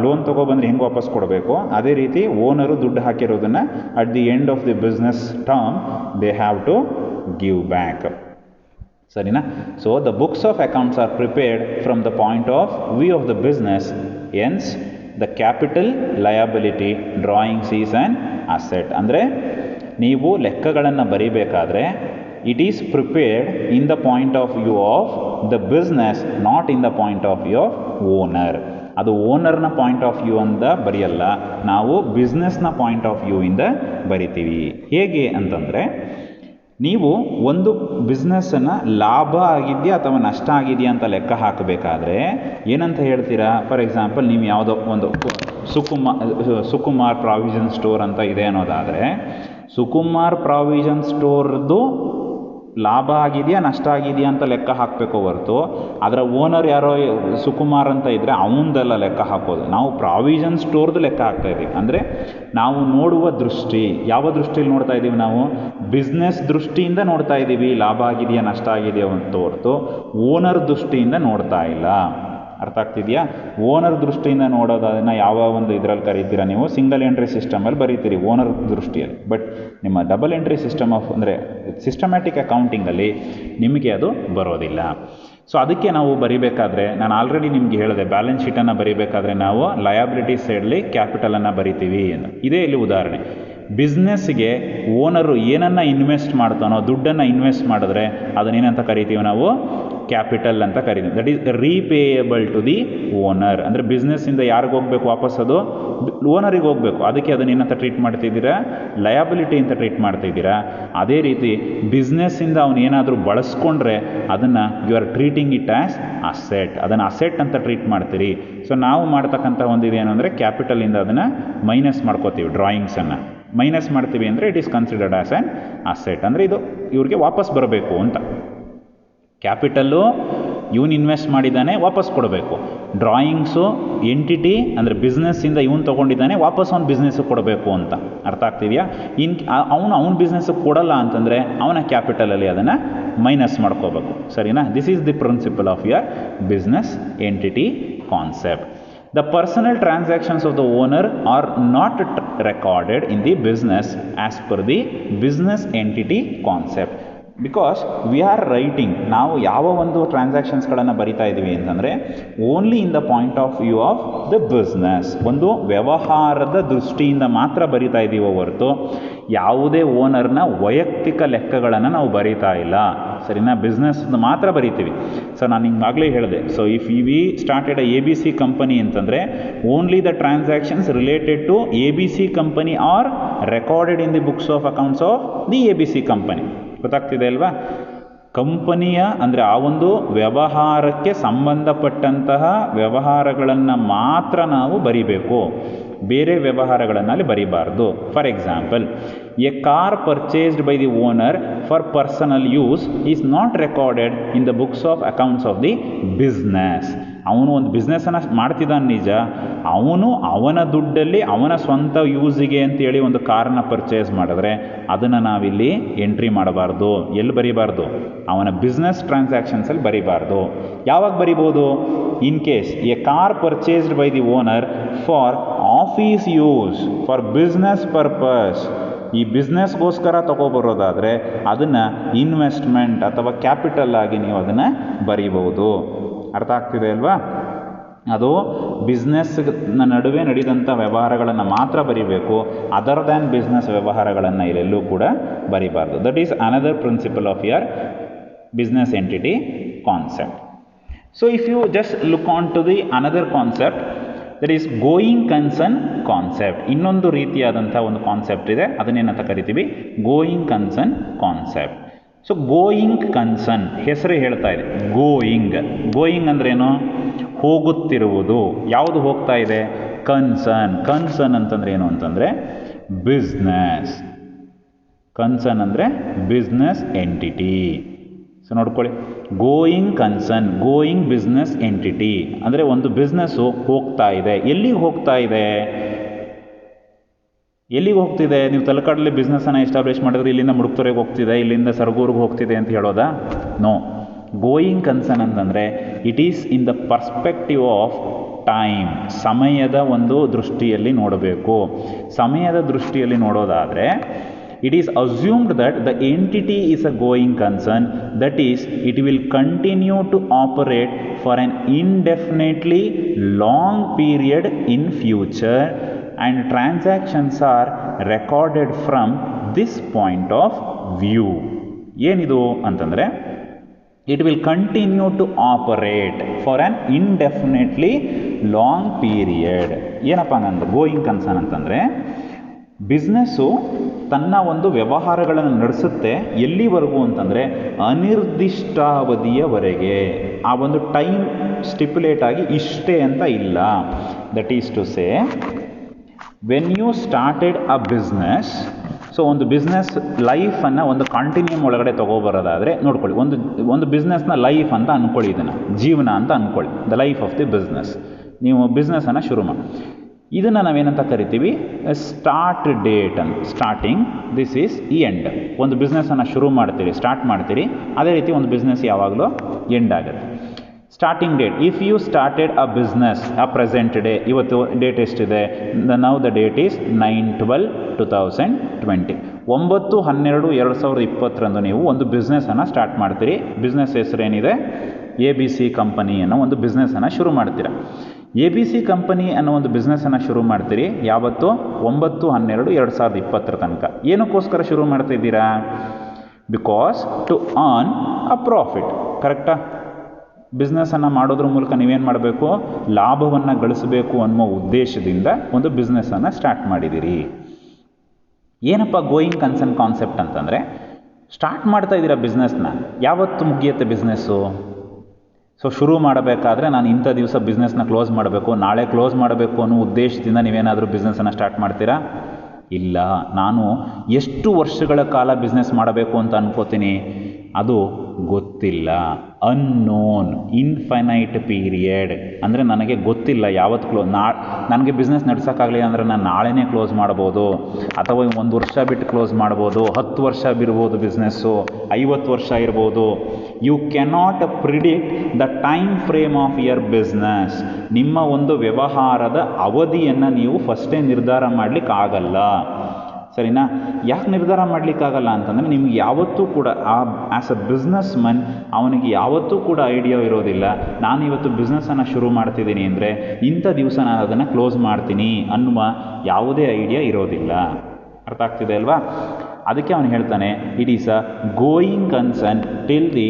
ಲೋನ್ ತೊಗೊಬಂದ್ರೆ ಹೆಂಗೆ ವಾಪಸ್ ಕೊಡಬೇಕು, ಅದೇ ರೀತಿ ಓನರು ದುಡ್ಡು ಹಾಕಿರೋದನ್ನು at the end of the business term they have to give back. ಸರಿನಾ? So the books of accounts are prepared from the point of view of the business. Hence the capital, liability, drawings is an asset. ಅಂದರೆ ನೀವು ಲೆಕ್ಕಗಳನ್ನು ಬರೀಬೇಕಾದ್ರೆ it is prepared in the point of view of the business, not in the point of view of owner. ಅದು ಓನರ್ನ point of view ಅಂತ ಬರೆಯಲ್ಲ, ನಾವು ಬಿಸ್ನೆಸ್ನ point of view ಇಂದ ಬರಿತೀವಿ. ಹೇಗೆ ಅಂತಂದರೆ, ನೀವು ಒಂದು ಬಿಸ್ನೆಸ್ಸನ್ನು ಲಾಭ ಆಗಿದೆಯಾ ಅಥವಾ ನಷ್ಟ ಆಗಿದೆಯಾ ಅಂತ ಲೆಕ್ಕ ಹಾಕಬೇಕಾದ್ರೆ ಏನಂತ ಹೇಳ್ತೀರಾ? ಫಾರ್ ಎಕ್ಸಾಂಪಲ್, ನೀವು ಯಾವುದೋ ಒಂದು ಸುಕುಮಾರ್ ಪ್ರಾವಿಷನ್ ಸ್ಟೋರ್ ಅಂತ ಇದೆ ಅನ್ನೋದಾದರೆ, ಸುಕುಮಾರ್ ಪ್ರಾವಿಷನ್ ಸ್ಟೋರ್ದು ಲಾಭ ಆಗಿದೆಯಾ ನಷ್ಟ ಆಗಿದೆಯಾ ಅಂತ ಲೆಕ್ಕ ಹಾಕಬೇಕು ಹೊರತು ಅದರ ಓನರ್ ಯಾರೋ ಸುಕುಮಾರ್ ಅಂತ ಇದ್ದರೆ ಅವನದೆಲ್ಲ ಲೆಕ್ಕ ಹಾಕೋದು. ನಾವು ಪ್ರಾವಿಷನ್ ಸ್ಟೋರ್ದು ಲೆಕ್ಕ ಹಾಕ್ತಾ ಇದ್ದೀವಿ. ಅಂದರೆ ನಾವು ನೋಡುವ ದೃಷ್ಟಿ ಯಾವ ದೃಷ್ಟಿಯಲ್ಲಿ ನೋಡ್ತಾ ಇದ್ದೀವಿ? ನಾವು ಬಿಸ್ನೆಸ್ ದೃಷ್ಟಿಯಿಂದ ನೋಡ್ತಾ ಇದ್ದೀವಿ, ಲಾಭ ಆಗಿದೆಯಾ ನಷ್ಟ ಆಗಿದೆಯಾ ಅಂತ ಹೊರತು ಓನರ್ ದೃಷ್ಟಿಯಿಂದ ನೋಡ್ತಾ ಇಲ್ಲ. ಅರ್ಥ ಆಗ್ತಿದೆಯಾ? ಓನರ್ ದೃಷ್ಟಿಯಿಂದ ನೋಡೋದನ್ನು ಯಾವ ಒಂದು ಇದರಲ್ಲಿ ಕರೀತೀರಾ ನೀವು? ಸಿಂಗಲ್ ಎಂಟ್ರಿ ಸಿಸ್ಟಮಲ್ಲಿ ಬರೀತೀರಿ ಓನರ್ ದೃಷ್ಟಿಯಲ್ಲಿ. ಬಟ್ ನಿಮ್ಮ ಡಬಲ್ ಎಂಟ್ರಿ ಸಿಸ್ಟಮ್ ಆಫ್ ಅಂದರೆ ಸಿಸ್ಟಮ್ಯಾಟಿಕ್ ಅಕೌಂಟಿಂಗಲ್ಲಿ ನಿಮಗೆ ಅದು ಬರೋದಿಲ್ಲ. ಸೊ ಅದಕ್ಕೆ ನಾವು ಬರಿಬೇಕಾದ್ರೆ, ನಾನು ಆಲ್ರೆಡಿ ನಿಮಗೆ ಹೇಳಿದೆ, ಬ್ಯಾಲೆನ್ಸ್ ಶೀಟನ್ನು ಬರಿಬೇಕಾದ್ರೆ ನಾವು ಲಯಾಬಿಲಿಟಿ ಸೈಡ್ಲಿ ಕ್ಯಾಪಿಟಲನ್ನು ಬರಿತೀವಿ ಅಂತ. ಇದೇ ಇಲ್ಲಿ ಉದಾಹರಣೆ. ಬಿಸ್ನೆಸ್ಗೆ ಓನರು ಏನನ್ನು ಇನ್ವೆಸ್ಟ್ ಮಾಡ್ತಾನೋ, ದುಡ್ಡನ್ನು ಇನ್ವೆಸ್ಟ್ ಮಾಡಿದ್ರೆ ಅದನ್ನೇನಂತ ಕರಿತೀವಿ ನಾವು? ಕ್ಯಾಪಿಟಲ್ ಅಂತ ಕರೀತೀವಿ. That is repayable to the owner. ಅಂದರೆ ಬಿಸ್ನೆಸ್ಸಿಂದ ಯಾರಿಗೆ ಹೋಗಬೇಕು ವಾಪಸ್? ಅದು ಓನರಿಗೆ ಹೋಗಬೇಕು. ಅದಕ್ಕೆ ಅದನ್ನೇನಂತ ಟ್ರೀಟ್ ಮಾಡ್ತಿದ್ದೀರಾ? ಲಯಾಬಿಲಿಟಿ ಅಂತ ಟ್ರೀಟ್ ಮಾಡ್ತಿದ್ದೀರಾ. ಅದೇ ರೀತಿ ಬಿಸ್ನೆಸ್ಸಿಂದ ಅವನು ಏನಾದರೂ ಬಳಸ್ಕೊಂಡ್ರೆ ಅದನ್ನು you are treating it as asset. ಅದನ್ನು ಅಸೆಟ್ ಅಂತ ಟ್ರೀಟ್ ಮಾಡ್ತೀರಿ. ಸೊ ನಾವು ಮಾಡ್ತಕ್ಕಂಥ ಒಂದು ಇದೇನು ಅಂದರೆ ಕ್ಯಾಪಿಟಲಿಂದ ಅದನ್ನು ಮೈನಸ್ ಮಾಡ್ಕೋತೀವಿ. ಡ್ರಾಯಿಂಗ್ಸನ್ನು ಮೈನಸ್ ಮಾಡ್ತೀವಿ ಅಂದರೆ it is considered as an asset. ಅಂದರೆ ಇದು ಇವ್ರಿಗೆ ವಾಪಸ್ ಬರಬೇಕು ಅಂತ. ಕ್ಯಾಪಿಟಲ್ಲು ಇವನು ಇನ್ವೆಸ್ಟ್ ಮಾಡಿದ್ದಾನೆ, ವಾಪಸ್ ಕೊಡಬೇಕು. ಡ್ರಾಯಿಂಗ್ಸು ಎಂಟಿಟಿ ಅಂದರೆ ಬಿಸ್ನೆಸ್ಸಿಂದ ಇವನು ತೊಗೊಂಡಿದ್ದಾನೆ, ವಾಪಸ್ ಅವ್ನು ಬಿಸ್ನೆಸ್ಸಿಗೆ ಕೊಡಬೇಕು ಅಂತ. ಅರ್ಥ ಆಗ್ತಿದೆಯಾ? ಅವನ ಬಿಸ್ನೆಸ್ಸಿಗೆ ಕೊಡಲ್ಲ ಅಂತಂದರೆ ಅವನ ಕ್ಯಾಪಿಟಲಲ್ಲಿ ಅದನ್ನು ಮೈನಸ್ ಮಾಡ್ಕೋಬೇಕು. ಸರಿನಾ? This is the principle of your business entity concept. The personal transactions of the owner are not recorded in the business as per the business entity concept. Because we are writing, ನಾವು ಯಾವ ಒಂದು ಟ್ರಾನ್ಸಾಕ್ಷನ್ಸ್ಗಳನ್ನು ಬರಿತಾ ಇದ್ದೀವಿ ಅಂತಂದರೆ only in the point of view of the business. ಒಂದು ವ್ಯವಹಾರದ ದೃಷ್ಟಿಯಿಂದ ಮಾತ್ರ ಬರಿತಾ ಇದ್ದೀವೋ ಹೊರತು ಯಾವುದೇ ಓನರ್ನ ವೈಯಕ್ತಿಕ ಲೆಕ್ಕಗಳನ್ನು ನಾವು ಬರಿತಾ ಇಲ್ಲ. ಸರಿನಾ? ಬಿಸ್ನೆಸ್ ಮಾತ್ರ ಬರಿತೀವಿ. ಸೊ ನಾನು ನಿಮ್ಗಾಗಲೇ ಹೇಳಿದೆ, so if we started A B C company ಅಂತಂದರೆ only the transactions related to A B C company are recorded in the books of accounts of the A B C company. ಗೊತ್ತಾಗ್ತಿದೆ ಅಲ್ವಾ? ಕಂಪನಿಯ ಅಂದರೆ ಆ ಒಂದು ವ್ಯವಹಾರಕ್ಕೆ ಸಂಬಂಧಪಟ್ಟಂತಹ ವ್ಯವಹಾರಗಳನ್ನು ಮಾತ್ರ ನಾವು ಬರಿಬೇಕು, ಬೇರೆ ವ್ಯವಹಾರಗಳನ್ನು ಅಲ್ಲಿ ಬರಿಬಾರ್ದು. For example, a car purchased by the owner for personal use is not recorded in the books of accounts of the business. ಅವನು ಒಂದು ಬಿಸ್ನೆಸ್ಸನ್ನು ಮಾಡ್ತಿದ್ದಾನೆ ನಿಜ, ಅವನ ದುಡ್ಡಲ್ಲಿ ಅವನ ಸ್ವಂತ ಯೂಸಿಗೆ ಅಂತೇಳಿ ಒಂದು ಕಾರನ್ನ ಪರ್ಚೇಸ್ ಮಾಡಿದ್ರೆ ಅದನ್ನು ನಾವಿಲ್ಲಿ ಎಂಟ್ರಿ ಮಾಡಬಾರ್ದು. ಎಲ್ಲಿ ಬರಿಬಾರ್ದು? ಅವನ ಬಿಸ್ನೆಸ್ ಟ್ರಾನ್ಸಾಕ್ಷನ್ಸಲ್ಲಿ ಬರಿಬಾರ್ದು. ಯಾವಾಗ ಬರಿಬೋದು? In case A car purchased by the owner for office use for business purpose, ಈ ಬಿಸ್ನೆಸ್ಗೋಸ್ಕರ ತಗೊಬರೋದಾದರೆ ಅದನ್ನು ಇನ್ವೆಸ್ಟ್ಮೆಂಟ್ ಅಥವಾ ಕ್ಯಾಪಿಟಲ್ ಆಗಿ ನೀವು ಅದನ್ನು ಬರೀಬಹುದು. ಅರ್ಥ ಆಗ್ತಿದೆ ಅಲ್ವಾ? ಅದು ಬಿಸ್ನೆಸ್ ನಡುವೆ ನಡೆದಂಥ ವ್ಯವಹಾರಗಳನ್ನು ಮಾತ್ರ ಬರೀಬೇಕು, ಅದರ್ ದ್ಯಾನ್ ಬಿಸ್ನೆಸ್ ವ್ಯವಹಾರಗಳನ್ನು ಇಲ್ಲೆಲ್ಲೂ ಕೂಡ ಬರೀಬಾರ್ದು. That is another principle of your business entity concept. So if you just look on to the another concept, that is going concern concept. ಇನ್ನೊಂದು ರೀತಿಯಾದಂಥ ಒಂದು ಕಾನ್ಸೆಪ್ಟ್ ಇದೆ, ಅದನ್ನೇನಂತ ಕರಿತೀವಿ going concern concept. So going concern ಹೆಸರು ಹೇಳ್ತಾ ಇದೆ, going. Going ಅಂದ್ರೇನು? ಹೋಗುತ್ತಿರುವುದು. ಯಾವುದು ಹೋಗ್ತಾ ಇದೆ? ಕನ್ಸರ್ನ್. ಕನ್ಸರ್ನ್ ಅಂತಂದ್ರೆ ಏನು ಅಂತಂದರೆ ಬಿಸ್ನೆಸ್. ಕನ್ಸರ್ನ್ ಅಂದರೆ ಬಿಸ್ನೆಸ್ ಎಂಟಿಟಿ. ಸೊ ನೋಡ್ಕೊಳ್ಳಿ, going concern, going business entity ಅಂದರೆ ಒಂದು ಬಿಸ್ನೆಸ್ಸು ಹೋಗ್ತಾ ಇದೆ. ಎಲ್ಲಿಗೆ ಹೋಗ್ತಾ ಇದೆ? ಎಲ್ಲಿಗೆ ಹೋಗ್ತಿದೆ? ನೀವು ತಲಕಾಡಲ್ಲಿ ಬಿಸ್ನೆಸ್ಸನ್ನು ಎಸ್ಟಾಬ್ಲಿಷ್ ಮಾಡಿದ್ರೆ ಇಲ್ಲಿಂದ ಮುಡುಕ್ತೊರೆಗೆ ಹೋಗ್ತಿದೆ, ಇಲ್ಲಿಂದ ಸರಗೂರಿಗೆ ಹೋಗ್ತಿದೆ ಅಂತ ಹೇಳೋದಾ? ನೋ. ಗೋಯಿಂಗ್ ಕನ್ಸರ್ನ್ ಅಂತಂದರೆ it is in the perspective of time. ಸಮಯದ ಒಂದು ದೃಷ್ಟಿಯಲ್ಲಿ ನೋಡಬೇಕು. ಸಮಯದ ದೃಷ್ಟಿಯಲ್ಲಿ ನೋಡೋದಾದರೆ it is assumed that the entity is a going concern, that is, it will continue to operate for an indefinitely long period in future, and transactions are recorded from this point of view. ಏನಿದು ಅಂತಂದರೆ it will continue to operate for an indefinitely long period. ಏನಪ್ಪ ಹಂಗಂದ್ರೆ going concern ಅಂತಂದರೆ business ತನ್ನ ಒಂದು ವ್ಯವಹಾರಗಳನ್ನು ನಡೆಸುತ್ತೆ ಎಲ್ಲಿವರೆಗೂ ಅಂತಂದರೆ ಅನಿರ್ದಿಷ್ಟಾವಧಿಯವರೆಗೆ. ಆ ಒಂದು ಟೈಮ್ ಸ್ಟಿಪ್ಯುಲೇಟ್ ಆಗಿ ಇಷ್ಟೇ ಅಂತ ಇಲ್ಲ. That is to say, when you started a business, so ಒಂದು ಬಿಸ್ನೆಸ್ ಲೈಫನ್ನು ಒಂದು ಕಂಟಿನ್ಯೂಮ್ ಒಳಗಡೆ ತೊಗೊಬರೋದಾದರೆ ನೋಡ್ಕೊಳ್ಳಿ, ಒಂದು ಬಿಸ್ನೆಸ್ನ ಲೈಫ್ ಅಂತ ಅಂದ್ಕೊಳ್ಳಿ, ಇದನ್ನು ಜೀವನ ಅಂತ ಅಂದ್ಕೊಳ್ಳಿ, the life of the business. ನೀವು ಬಿಸ್ನೆಸ್ಸನ್ನು ಶುರು ಮಾಡಿ, ಇದನ್ನು ನಾವೇನಂತ ಕರಿತೀವಿ ಸ್ಟಾರ್ಟ್ ಡೇಟ್ ಅಂತ. Starting, this is end. ಒಂದು ಬಿಸ್ನೆಸ್ಸನ್ನು ಶುರು ಮಾಡ್ತೀರಿ, ಸ್ಟಾರ್ಟ್ ಮಾಡ್ತೀರಿ, ಅದೇ ರೀತಿ ಒಂದು ಬಿಸ್ನೆಸ್ ಯಾವಾಗಲೂ ಎಂಡ್ ಆಗುತ್ತೆ. Starting date, if you started a business a present day, ಇವತ್ತು ಡೇಟ್ ಎಷ್ಟಿದೆ? Now the date is 9/12/2020. 9/12/2020 ನೀವು ಒಂದು ಬಿಸ್ನೆಸ್ಸನ್ನು ಸ್ಟಾರ್ಟ್ ಮಾಡ್ತೀರಿ. ಬಿಸ್ನೆಸ್ ಹೆಸರೇನಿದೆ? ABC ಕಂಪನಿ ಅನ್ನೋ ಒಂದು ಬಿಸ್ನೆಸ್ಸನ್ನು ಶುರು ಮಾಡ್ತೀರಾ. ABC ಕಂಪನಿ ಅನ್ನೋ ಒಂದು ಬಿಸ್ನೆಸ್ಸನ್ನು ಶುರು ಮಾಡ್ತೀರಿ ಯಾವತ್ತು? 9/12/2020 ತನಕ. ಏನಕ್ಕೋಸ್ಕರ ಶುರು ಮಾಡ್ತಾ ಇದ್ದೀರಾ? Because to earn a profit. ಕರೆಕ್ಟಾ? ಬಿಸ್ನೆಸ್ಸನ್ನು ಮಾಡೋದ್ರ ಮೂಲಕ ನೀವೇನು ಮಾಡಬೇಕು? ಲಾಭವನ್ನು ಗಳಿಸಬೇಕು ಅನ್ನೋ ಉದ್ದೇಶದಿಂದ ಒಂದು ಬಿಸ್ನೆಸ್ಸನ್ನು ಸ್ಟಾರ್ಟ್ ಮಾಡಿದ್ದೀರಿ. ಏನಪ್ಪ ಗೋಯಿಂಗ್ ಕನ್ಸರ್ನ್ ಕಾನ್ಸೆಪ್ಟ್ ಅಂತಂದರೆ, ಸ್ಟಾರ್ಟ್ ಮಾಡ್ತಾ ಇದ್ದೀರಾ ಬಿಸ್ನೆಸ್ನ, ಯಾವತ್ತು ಮುಗಿಯುತ್ತೆ ಬಿಸ್ನೆಸ್ಸು? ಸೊ ಶುರು ಮಾಡಬೇಕಾದ್ರೆ ನಾನು ಇಂಥ ದಿವಸ ಬಿಸ್ನೆಸ್ನ ಕ್ಲೋಸ್ ಮಾಡಬೇಕು, ನಾಳೆ ಕ್ಲೋಸ್ ಮಾಡಬೇಕು ಅನ್ನೋ ಉದ್ದೇಶದಿಂದ ನೀವೇನಾದರೂ ಬಿಸ್ನೆಸ್ಸನ್ನು ಸ್ಟಾರ್ಟ್ ಮಾಡ್ತೀರಾ? ಇಲ್ಲ. ನಾನು ಎಷ್ಟು ವರ್ಷಗಳ ಕಾಲ ಬಿಸ್ನೆಸ್ ಮಾಡಬೇಕು ಅಂತ ಅನ್ಕೋತೀನಿ, ಅದು ಗೊತ್ತಿಲ್ಲ. ಅನ್ನೋನ್, ಇನ್ಫೈನೈಟ್ ಪೀರಿಯಡ್ ಅಂದರೆ ನನಗೆ ಗೊತ್ತಿಲ್ಲ ಯಾವತ್ತು ನನಗೆ ಬಿಸ್ನೆಸ್ ನಡ್ಸೋಕ್ಕಾಗಲಿಲ್ಲ ಅಂದರೆ ನಾನು ನಾಳೆನೇ ಕ್ಲೋಸ್ ಮಾಡ್ಬೋದು, ಅಥವಾ 1 ವರ್ಷ ಬಿಟ್ಟು ಕ್ಲೋಸ್ ಮಾಡ್ಬೋದು, 10 ವರ್ಷ ಬಿರ್ಬೋದು, ಬಿಸ್ನೆಸ್ಸು 50 ವರ್ಷ ಇರ್ಬೋದು. You cannot predict the time frame of your business. ನಿಮ್ಮ ಒಂದು ವ್ಯವಹಾರದ ಅವಧಿಯನ್ನು ನೀವು ಫಸ್ಟೇ ನಿರ್ಧಾರ ಮಾಡಲಿಕ್ಕಾಗಲ್ಲ. ಸರಿನಾ? ಯಾಕೆ ನಿರ್ಧಾರ ಮಾಡಲಿಕ್ಕಾಗಲ್ಲ ಅಂತಂದರೆ, ನಿಮ್ಗೆ ಯಾವತ್ತೂ ಕೂಡ ಆ್ಯಸ್ ಅ ಬಿಸ್ನೆಸ್ ಮನ್ ಅವನಿಗೆ ಯಾವತ್ತೂ ಕೂಡ ಐಡಿಯಾ ಇರೋದಿಲ್ಲ, ನಾನು ಇವತ್ತು ಬಿಸ್ನೆಸ್ಸನ್ನು ಶುರು ಮಾಡ್ತಿದ್ದೀನಿ ಅಂದರೆ ಇಂಥ ದಿವಸ ನಾನು ಅದನ್ನು ಕ್ಲೋಸ್ ಮಾಡ್ತೀನಿ ಅನ್ನುವ ಯಾವುದೇ ಐಡಿಯಾ ಇರೋದಿಲ್ಲ. ಅರ್ಥ ಆಗ್ತಿದೆ ಅಲ್ವಾ? ಅದಕ್ಕೆ ಅವನು ಹೇಳ್ತಾನೆ, it is a going concern till the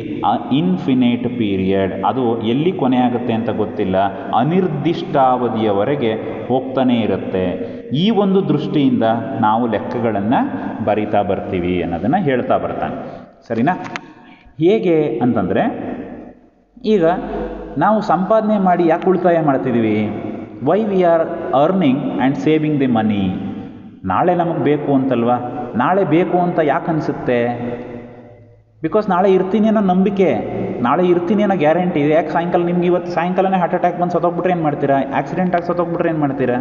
infinite period. ಅದು ಎಲ್ಲಿ ಕೊನೆ ಆಗುತ್ತೆ ಅಂತ ಗೊತ್ತಿಲ್ಲ, ಅನಿರ್ದಿಷ್ಟಾವಧಿಯವರೆಗೆ ಹೋಗ್ತಾನೇ ಇರುತ್ತೆ. ಈ ಒಂದು ದೃಷ್ಟಿಯಿಂದ ನಾವು ಲೆಕ್ಕಗಳನ್ನು ಬರಿತಾ ಬರ್ತೀವಿ ಅನ್ನೋದನ್ನು ಹೇಳ್ತಾ ಬರ್ತಾನೆ. ಸರಿನಾ? ಹೇಗೆ ಅಂತಂದರೆ, ಈಗ ನಾವು ಸಂಪಾದನೆ ಮಾಡಿ ಯಾಕೆ ಉಳಿತಾಯ ಮಾಡ್ತಿದ್ದೀವಿ? Why we are earning and saving the money. ನಾಳೆ ನಮಗೆ ಬೇಕು ಅಂತಲ್ವಾ? ನಾಳೆ ಬೇಕು ಅಂತ ಯಾಕೆ ಅನಿಸುತ್ತೆ? ಬಿಕಾಸ್ ನಾಳೆ ಇರ್ತೀನಿ ಅನ್ನೋ ನಂಬಿಕೆ, ನಾಳೆ ಇರ್ತೀನಿ ಅನ್ನೋ ಗ್ಯಾರಂಟಿ ಇದೆ. ಯಾಕೆ ಸಾಯಂಕಾಲ ನಿಮ್ಗೆ ಇವತ್ತು ಸಾಯಂಕಾಲನೇ ಹಾರ್ಟ್ ಅಟ್ಯಾಕ್ ಬಂದು ಸತ್ತೋಗ್ಬಿಟ್ರೆ ಏನು ಮಾಡ್ತೀರಾ? ಆಕ್ಸಿಡೆಂಟ್ ಆಗಿ ಸತ್ತೋಗ್ಬಿಟ್ರೆ ಏನು ಮಾಡ್ತೀರಾ?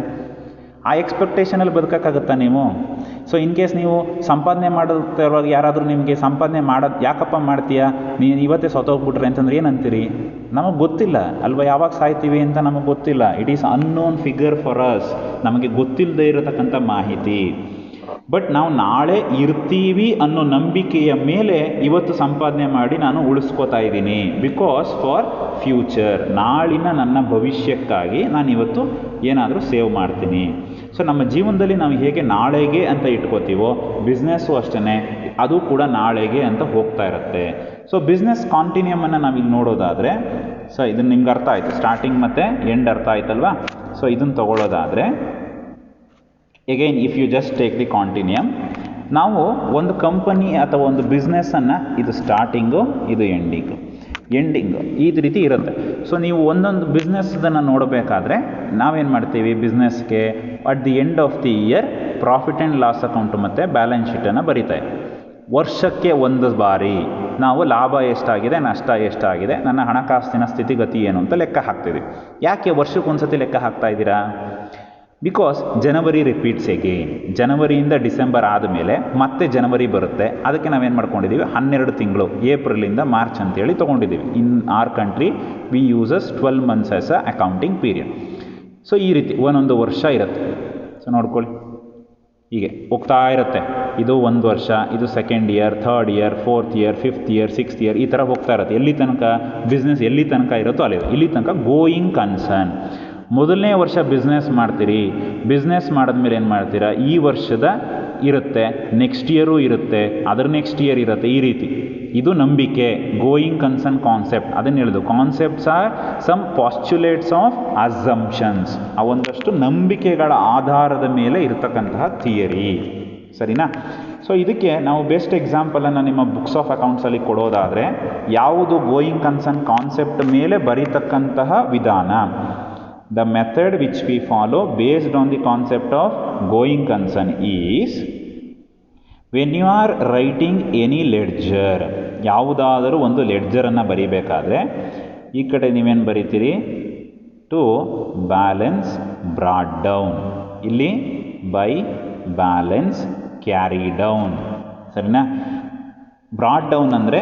ಆ ಎಕ್ಸ್ಪೆಕ್ಟೇಷನಲ್ಲಿ ಬದುಕೋಕ್ಕಾಗುತ್ತಾ ನೀವು? ಸೊ ಇನ್ ಕೇಸ್ ನೀವು ಸಂಪಾದನೆ ಮಾಡುತ್ತಿರುವಾಗ ಯಾರಾದರೂ ನಿಮಗೆ ಸಂಪಾದನೆ ಮಾಡೋದು ಯಾಕಪ್ಪ ಮಾಡ್ತೀಯಾ, ನೀನು ಇವತ್ತೇ ಸತ್ತೋಗ್ಬಿಟ್ರೆ ಅಂತಂದ್ರೆ ಏನಂತೀರಿ? ನಮಗೆ ಗೊತ್ತಿಲ್ಲ ಅಲ್ವಾ ಯಾವಾಗ ಸಾಯ್ತೀವಿ ಅಂತ ನಮಗೆ ಗೊತ್ತಿಲ್ಲ. It is unknown figure for us, ನಮಗೆ ಗೊತ್ತಿಲ್ಲದೆ ಇರತಕ್ಕಂಥ ಮಾಹಿತಿ. ಬಟ್ ನಾವು ನಾಳೆ ಇರ್ತೀವಿ ಅನ್ನೋ ನಂಬಿಕೆಯ ಮೇಲೆ ಇವತ್ತು ಸಂಪಾದನೆ ಮಾಡಿ ನಾನು ಉಳಿಸ್ಕೋತಾ ಇದ್ದೀನಿ. ಬಿಕಾಸ್ ಫಾರ್ ಫ್ಯೂಚರ್, ನಾಳಿನ ನನ್ನ ಭವಿಷ್ಯಕ್ಕಾಗಿ ನಾನು ಇವತ್ತು ಏನಾದರೂ ಸೇವ್ ಮಾಡ್ತೀನಿ. ಸೊ ನಮ್ಮ ಜೀವನದಲ್ಲಿ ನಾವು ಹೇಗೆ ನಾಳೆಗೆ ಅಂತ ಇಟ್ಕೋತೀವೋ, ಬಿಸ್ನೆಸ್ಸು ಅಷ್ಟೇ, ಅದು ಕೂಡ ನಾಳೆಗೆ ಅಂತ ಹೋಗ್ತಾ ಇರುತ್ತೆ. ಸೊ ಬಿಸ್ನೆಸ್ ಕಾಂಟಿನ್ಯೂಮನ್ನು ನಾವಿಲ್ಲಿ ನೋಡೋದಾದರೆ, ಸೊ ಇದನ್ನು ನಿಮ್ಗೆ ಅರ್ಥ ಆಯಿತು, ಸ್ಟಾರ್ಟಿಂಗ್ ಮತ್ತು ಎಂಡ್ ಅರ್ಥ ಆಯ್ತಲ್ವಾ? ಸೊ ಇದನ್ನು ತಗೊಳ್ಳೋದಾದರೆ, again if you just take the continuum, ನಾವು ಒಂದು ಕಂಪನಿ ಅಥವಾ ಒಂದು ಬಿಸ್ನೆಸ್ಸನ್ನು ಇದು ಸ್ಟಾರ್ಟಿಂಗು, ಇದು ಎಂಡಿಂಗು ಈ ರೀತಿ ಇರುತ್ತೆ. ಸೊ ನೀವು ಒಂದೊಂದು ಬಿಸ್ನೆಸ್ಸನ್ನು ನೋಡಬೇಕಾದ್ರೆ ನಾವೇನು ಮಾಡ್ತೀವಿ, ಬಿಸ್ನೆಸ್ಗೆ at the end of the year profit and loss account ಮತ್ತು ಬ್ಯಾಲೆನ್ಸ್ ಶೀಟನ್ನು ಬರೀತಾರೆ. ವರ್ಷಕ್ಕೆ ಒಂದು ಬಾರಿ ನಾವು ಲಾಭ ಎಷ್ಟಾಗಿದೆ, ನಷ್ಟ ಎಷ್ಟಾಗಿದೆ, ನನ್ನ ಹಣಕಾಸಿನ ಸ್ಥಿತಿಗತಿ ಏನು ಅಂತ ಲೆಕ್ಕ ಹಾಕ್ತೀವಿ. ಯಾಕೆ ವರ್ಷಕ್ಕೊಂದ್ಸತಿ ಲೆಕ್ಕ ಹಾಕ್ತಾ ಇದ್ದೀರಾ? Because January repeats again. ಜನವರಿಯಿಂದ ಡಿಸೆಂಬರ್ ಆದಮೇಲೆ ಮತ್ತೆ ಜನವರಿ ಬರುತ್ತೆ. ಅದಕ್ಕೆ ನಾವೇನು ಮಾಡ್ಕೊಂಡಿದ್ದೀವಿ, 12 ತಿಂಗಳು, ಏಪ್ರಿಲಿಂದ ಮಾರ್ಚ್ ಅಂತೇಳಿ ತೊಗೊಂಡಿದ್ದೀವಿ. In our country we uses 12 months as a accounting period. So ಈ ರೀತಿ ಒಂದೊಂದು ವರ್ಷ ಇರುತ್ತೆ. ಸೊ ನೋಡ್ಕೊಳ್ಳಿ, ಹೀಗೆ ಹೋಗ್ತಾ ಇರುತ್ತೆ. ಇದು 1 ವರ್ಷ, ಇದು 2nd year, 3rd year, 4th year, 5th year, 6th year, ಈ ಥರ ಹೋಗ್ತಾ ಇರುತ್ತೆ. ಎಲ್ಲಿ ತನಕ ಬಿಸ್ನೆಸ್ ಎಲ್ಲಿ ತನಕ ಇರುತ್ತೋ ಅಲ್ಲಿ, ಇಲ್ಲಿ ತನಕ ಗೋಯಿಂಗ್ ಕನ್ಸರ್ನ್. ಮೊದಲನೇ ವರ್ಷ ಬಿಸ್ನೆಸ್ ಮಾಡ್ತೀರಿ, ಬಿಸ್ನೆಸ್ ಮಾಡಿದ್ಮೇಲೆ ಏನು ಮಾಡ್ತೀರಾ, ಈ ವರ್ಷದ ಇರುತ್ತೆ, ನೆಕ್ಸ್ಟ್ ಇಯರೂ ಇರುತ್ತೆ, ಅದರ ನೆಕ್ಸ್ಟ್ ಇಯರ್ ಇರುತ್ತೆ, ಈ ರೀತಿ. ಇದು ನಂಬಿಕೆ, ಗೋಯಿಂಗ್ ಕನ್ಸರ್ನ್ ಕಾನ್ಸೆಪ್ಟ್. ಅದನ್ನು ಹೇಳಿದು, concepts are some postulates of assumptions. ಆ ಒಂದಷ್ಟು ನಂಬಿಕೆಗಳ ಆಧಾರದ ಮೇಲೆ ಇರತಕ್ಕಂತಹ ಥಿಯರಿ, ಸರಿನಾ? ಸೊ ಇದಕ್ಕೆ ನಾವು ಬೆಸ್ಟ್ ಎಕ್ಸಾಂಪಲನ್ನು ನಿಮ್ಮ ಬುಕ್ಸ್ ಆಫ್ ಅಕೌಂಟ್ಸಲ್ಲಿ ಕೊಡೋದಾದರೆ, ಯಾವುದು ಗೋಯಿಂಗ್ ಕನ್ಸರ್ನ್ ಕಾನ್ಸೆಪ್ಟ್ ಮೇಲೆ ಬರೀತಕ್ಕಂತಹ ವಿಧಾನ, the method which we follow based on the concept of going concern is, when you are writing any ledger, ಯಾವುದಾದರೂ ಒಂದು ಲೆಡ್ಜರನ್ನು ಬರೀಬೇಕಾದ್ರೆ ಈ ಕಡೆ ನೀವೇನು ಬರೀತೀರಿ, ಟು ಬ್ಯಾಲೆನ್ಸ್ ಬ್ರಾಡ್ ಡೌನ್, ಇಲ್ಲಿ ಬೈ ಬ್ಯಾಲೆನ್ಸ್ ಕ್ಯಾರಿ ಡೌನ್, ಸರಿನಾ? ಬ್ರಾಡ್ ಡೌನ್ ಅಂದರೆ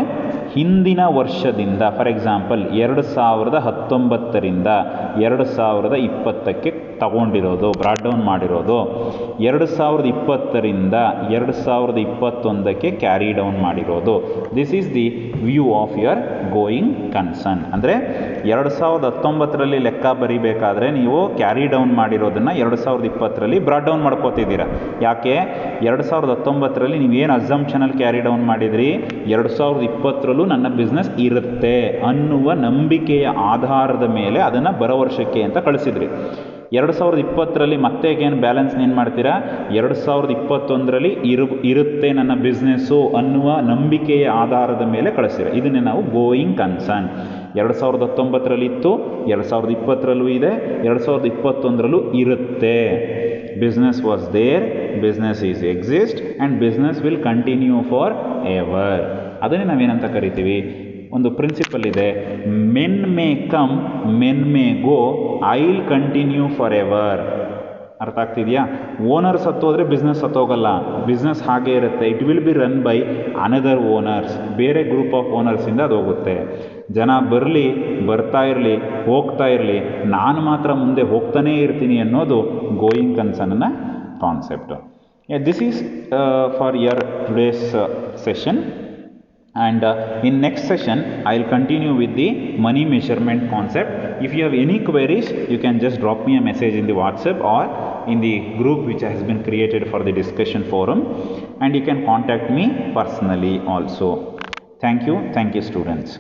ಹಿಂದಿನ ವರ್ಷದಿಂದ, ಫಾರ್ ಎಕ್ಸಾಂಪಲ್ 2019ರಿಂದ 2020ಕ್ಕೆ ತಗೊಂಡಿರೋದು, ಬ್ರಾಡ್ ಡೌನ್ ಮಾಡಿರೋದು, 2020ರಿಂದ 2021ಕ್ಕೆ ಕ್ಯಾರಿ ಡೌನ್ ಮಾಡಿರೋದು. This is the view of your going concern. ಅಂದರೆ 2019ರಲ್ಲಿ ಲೆಕ್ಕ ಬರೀಬೇಕಾದ್ರೆ ನೀವು ಕ್ಯಾರಿ ಡೌನ್ ಮಾಡಿರೋದನ್ನು 2020ರಲ್ಲಿ ಬ್ರಾಡ್ ಡೌನ್ ಮಾಡ್ಕೋತಿದ್ದೀರಾ. ಯಾಕೆ? 2019ರಲ್ಲಿ ನೀವೇನು ಅಸಂಪ್ಷನಲ್ಲಿ ಕ್ಯಾರಿ ಡೌನ್ ಮಾಡಿದ್ರಿ, 2020ರಲ್ಲೂ ನನ್ನ ಬಿಸ್ನೆಸ್ ಇರುತ್ತೆ ಅನ್ನುವ ನಂಬಿಕೆಯ ಆಧಾರದ ಮೇಲೆ ಅದನ್ನು ಬರೋ ವರ್ಷಕ್ಕೆ ಅಂತ ಕಳಿಸಿದ್ರಿ. 2020ರಲ್ಲಿ ಮತ್ತೆ ಏನು ಬ್ಯಾಲೆನ್ಸ್ ಏನು ಮಾಡ್ತೀರಾ, 2021ರಲ್ಲಿ ಇರುತ್ತೆ ನನ್ನ ಬಿಸ್ನೆಸ್ಸು ಅನ್ನುವ ನಂಬಿಕೆಯ ಆಧಾರದ ಮೇಲೆ ಕಳಿಸ್ತೀರಾ. ಇದನ್ನೇ ನಾವು ಗೋಯಿಂಗ್ ಕನ್ಸರ್ನ್. 2019ರಲ್ಲಿ ಇತ್ತು, 2020ರಲ್ಲೂ ಇದೆ, 2021ರಲ್ಲೂ ಇರುತ್ತೆ. Business was there, business is exist and business will continue forever. ಅದನ್ನೇ ನಾವೇನಂತ ಕರಿತೀವಿ, ಒಂದು ಪ್ರಿನ್ಸಿಪಲ್ ಇದೆ, men may come men may go, I will continue forever. ಅರ್ಥ ಆಗ್ತಿದೆಯಾ? ಓನರ್ ಸತ್ತೋದ್ರೆ ಬಿಸ್ನೆಸ್ ಸತ್ತೋಗಲ್ಲ, ಬಿಸ್ನೆಸ್ ಹಾಗೇ ಇರುತ್ತೆ. It will be run by another owners, ಬೇರೆ ಗ್ರೂಪ್ ಆಫ್ ಓನರ್ಸಿಂದ ಅದು ಹೋಗುತ್ತೆ. ಜನ ಬರಲಿ, ಬರ್ತಾ ಇರಲಿ, ಹೋಗ್ತಾ ಇರಲಿ, ನಾನು ಮಾತ್ರ ಮುಂದೆ ಹೋಗ್ತಾನೇ ಇರ್ತೀನಿ ಅನ್ನೋದು ಗೋಯಿಂಗ್ ಕನ್ಸರ್ನ್ನ concept. This is for your today's session. And in next session I will continue with the money measurement concept. If you have any queries, you can just drop me a message in the WhatsApp or in the group which has been created for the discussion forum, and you can contact me personally also. Thank you students.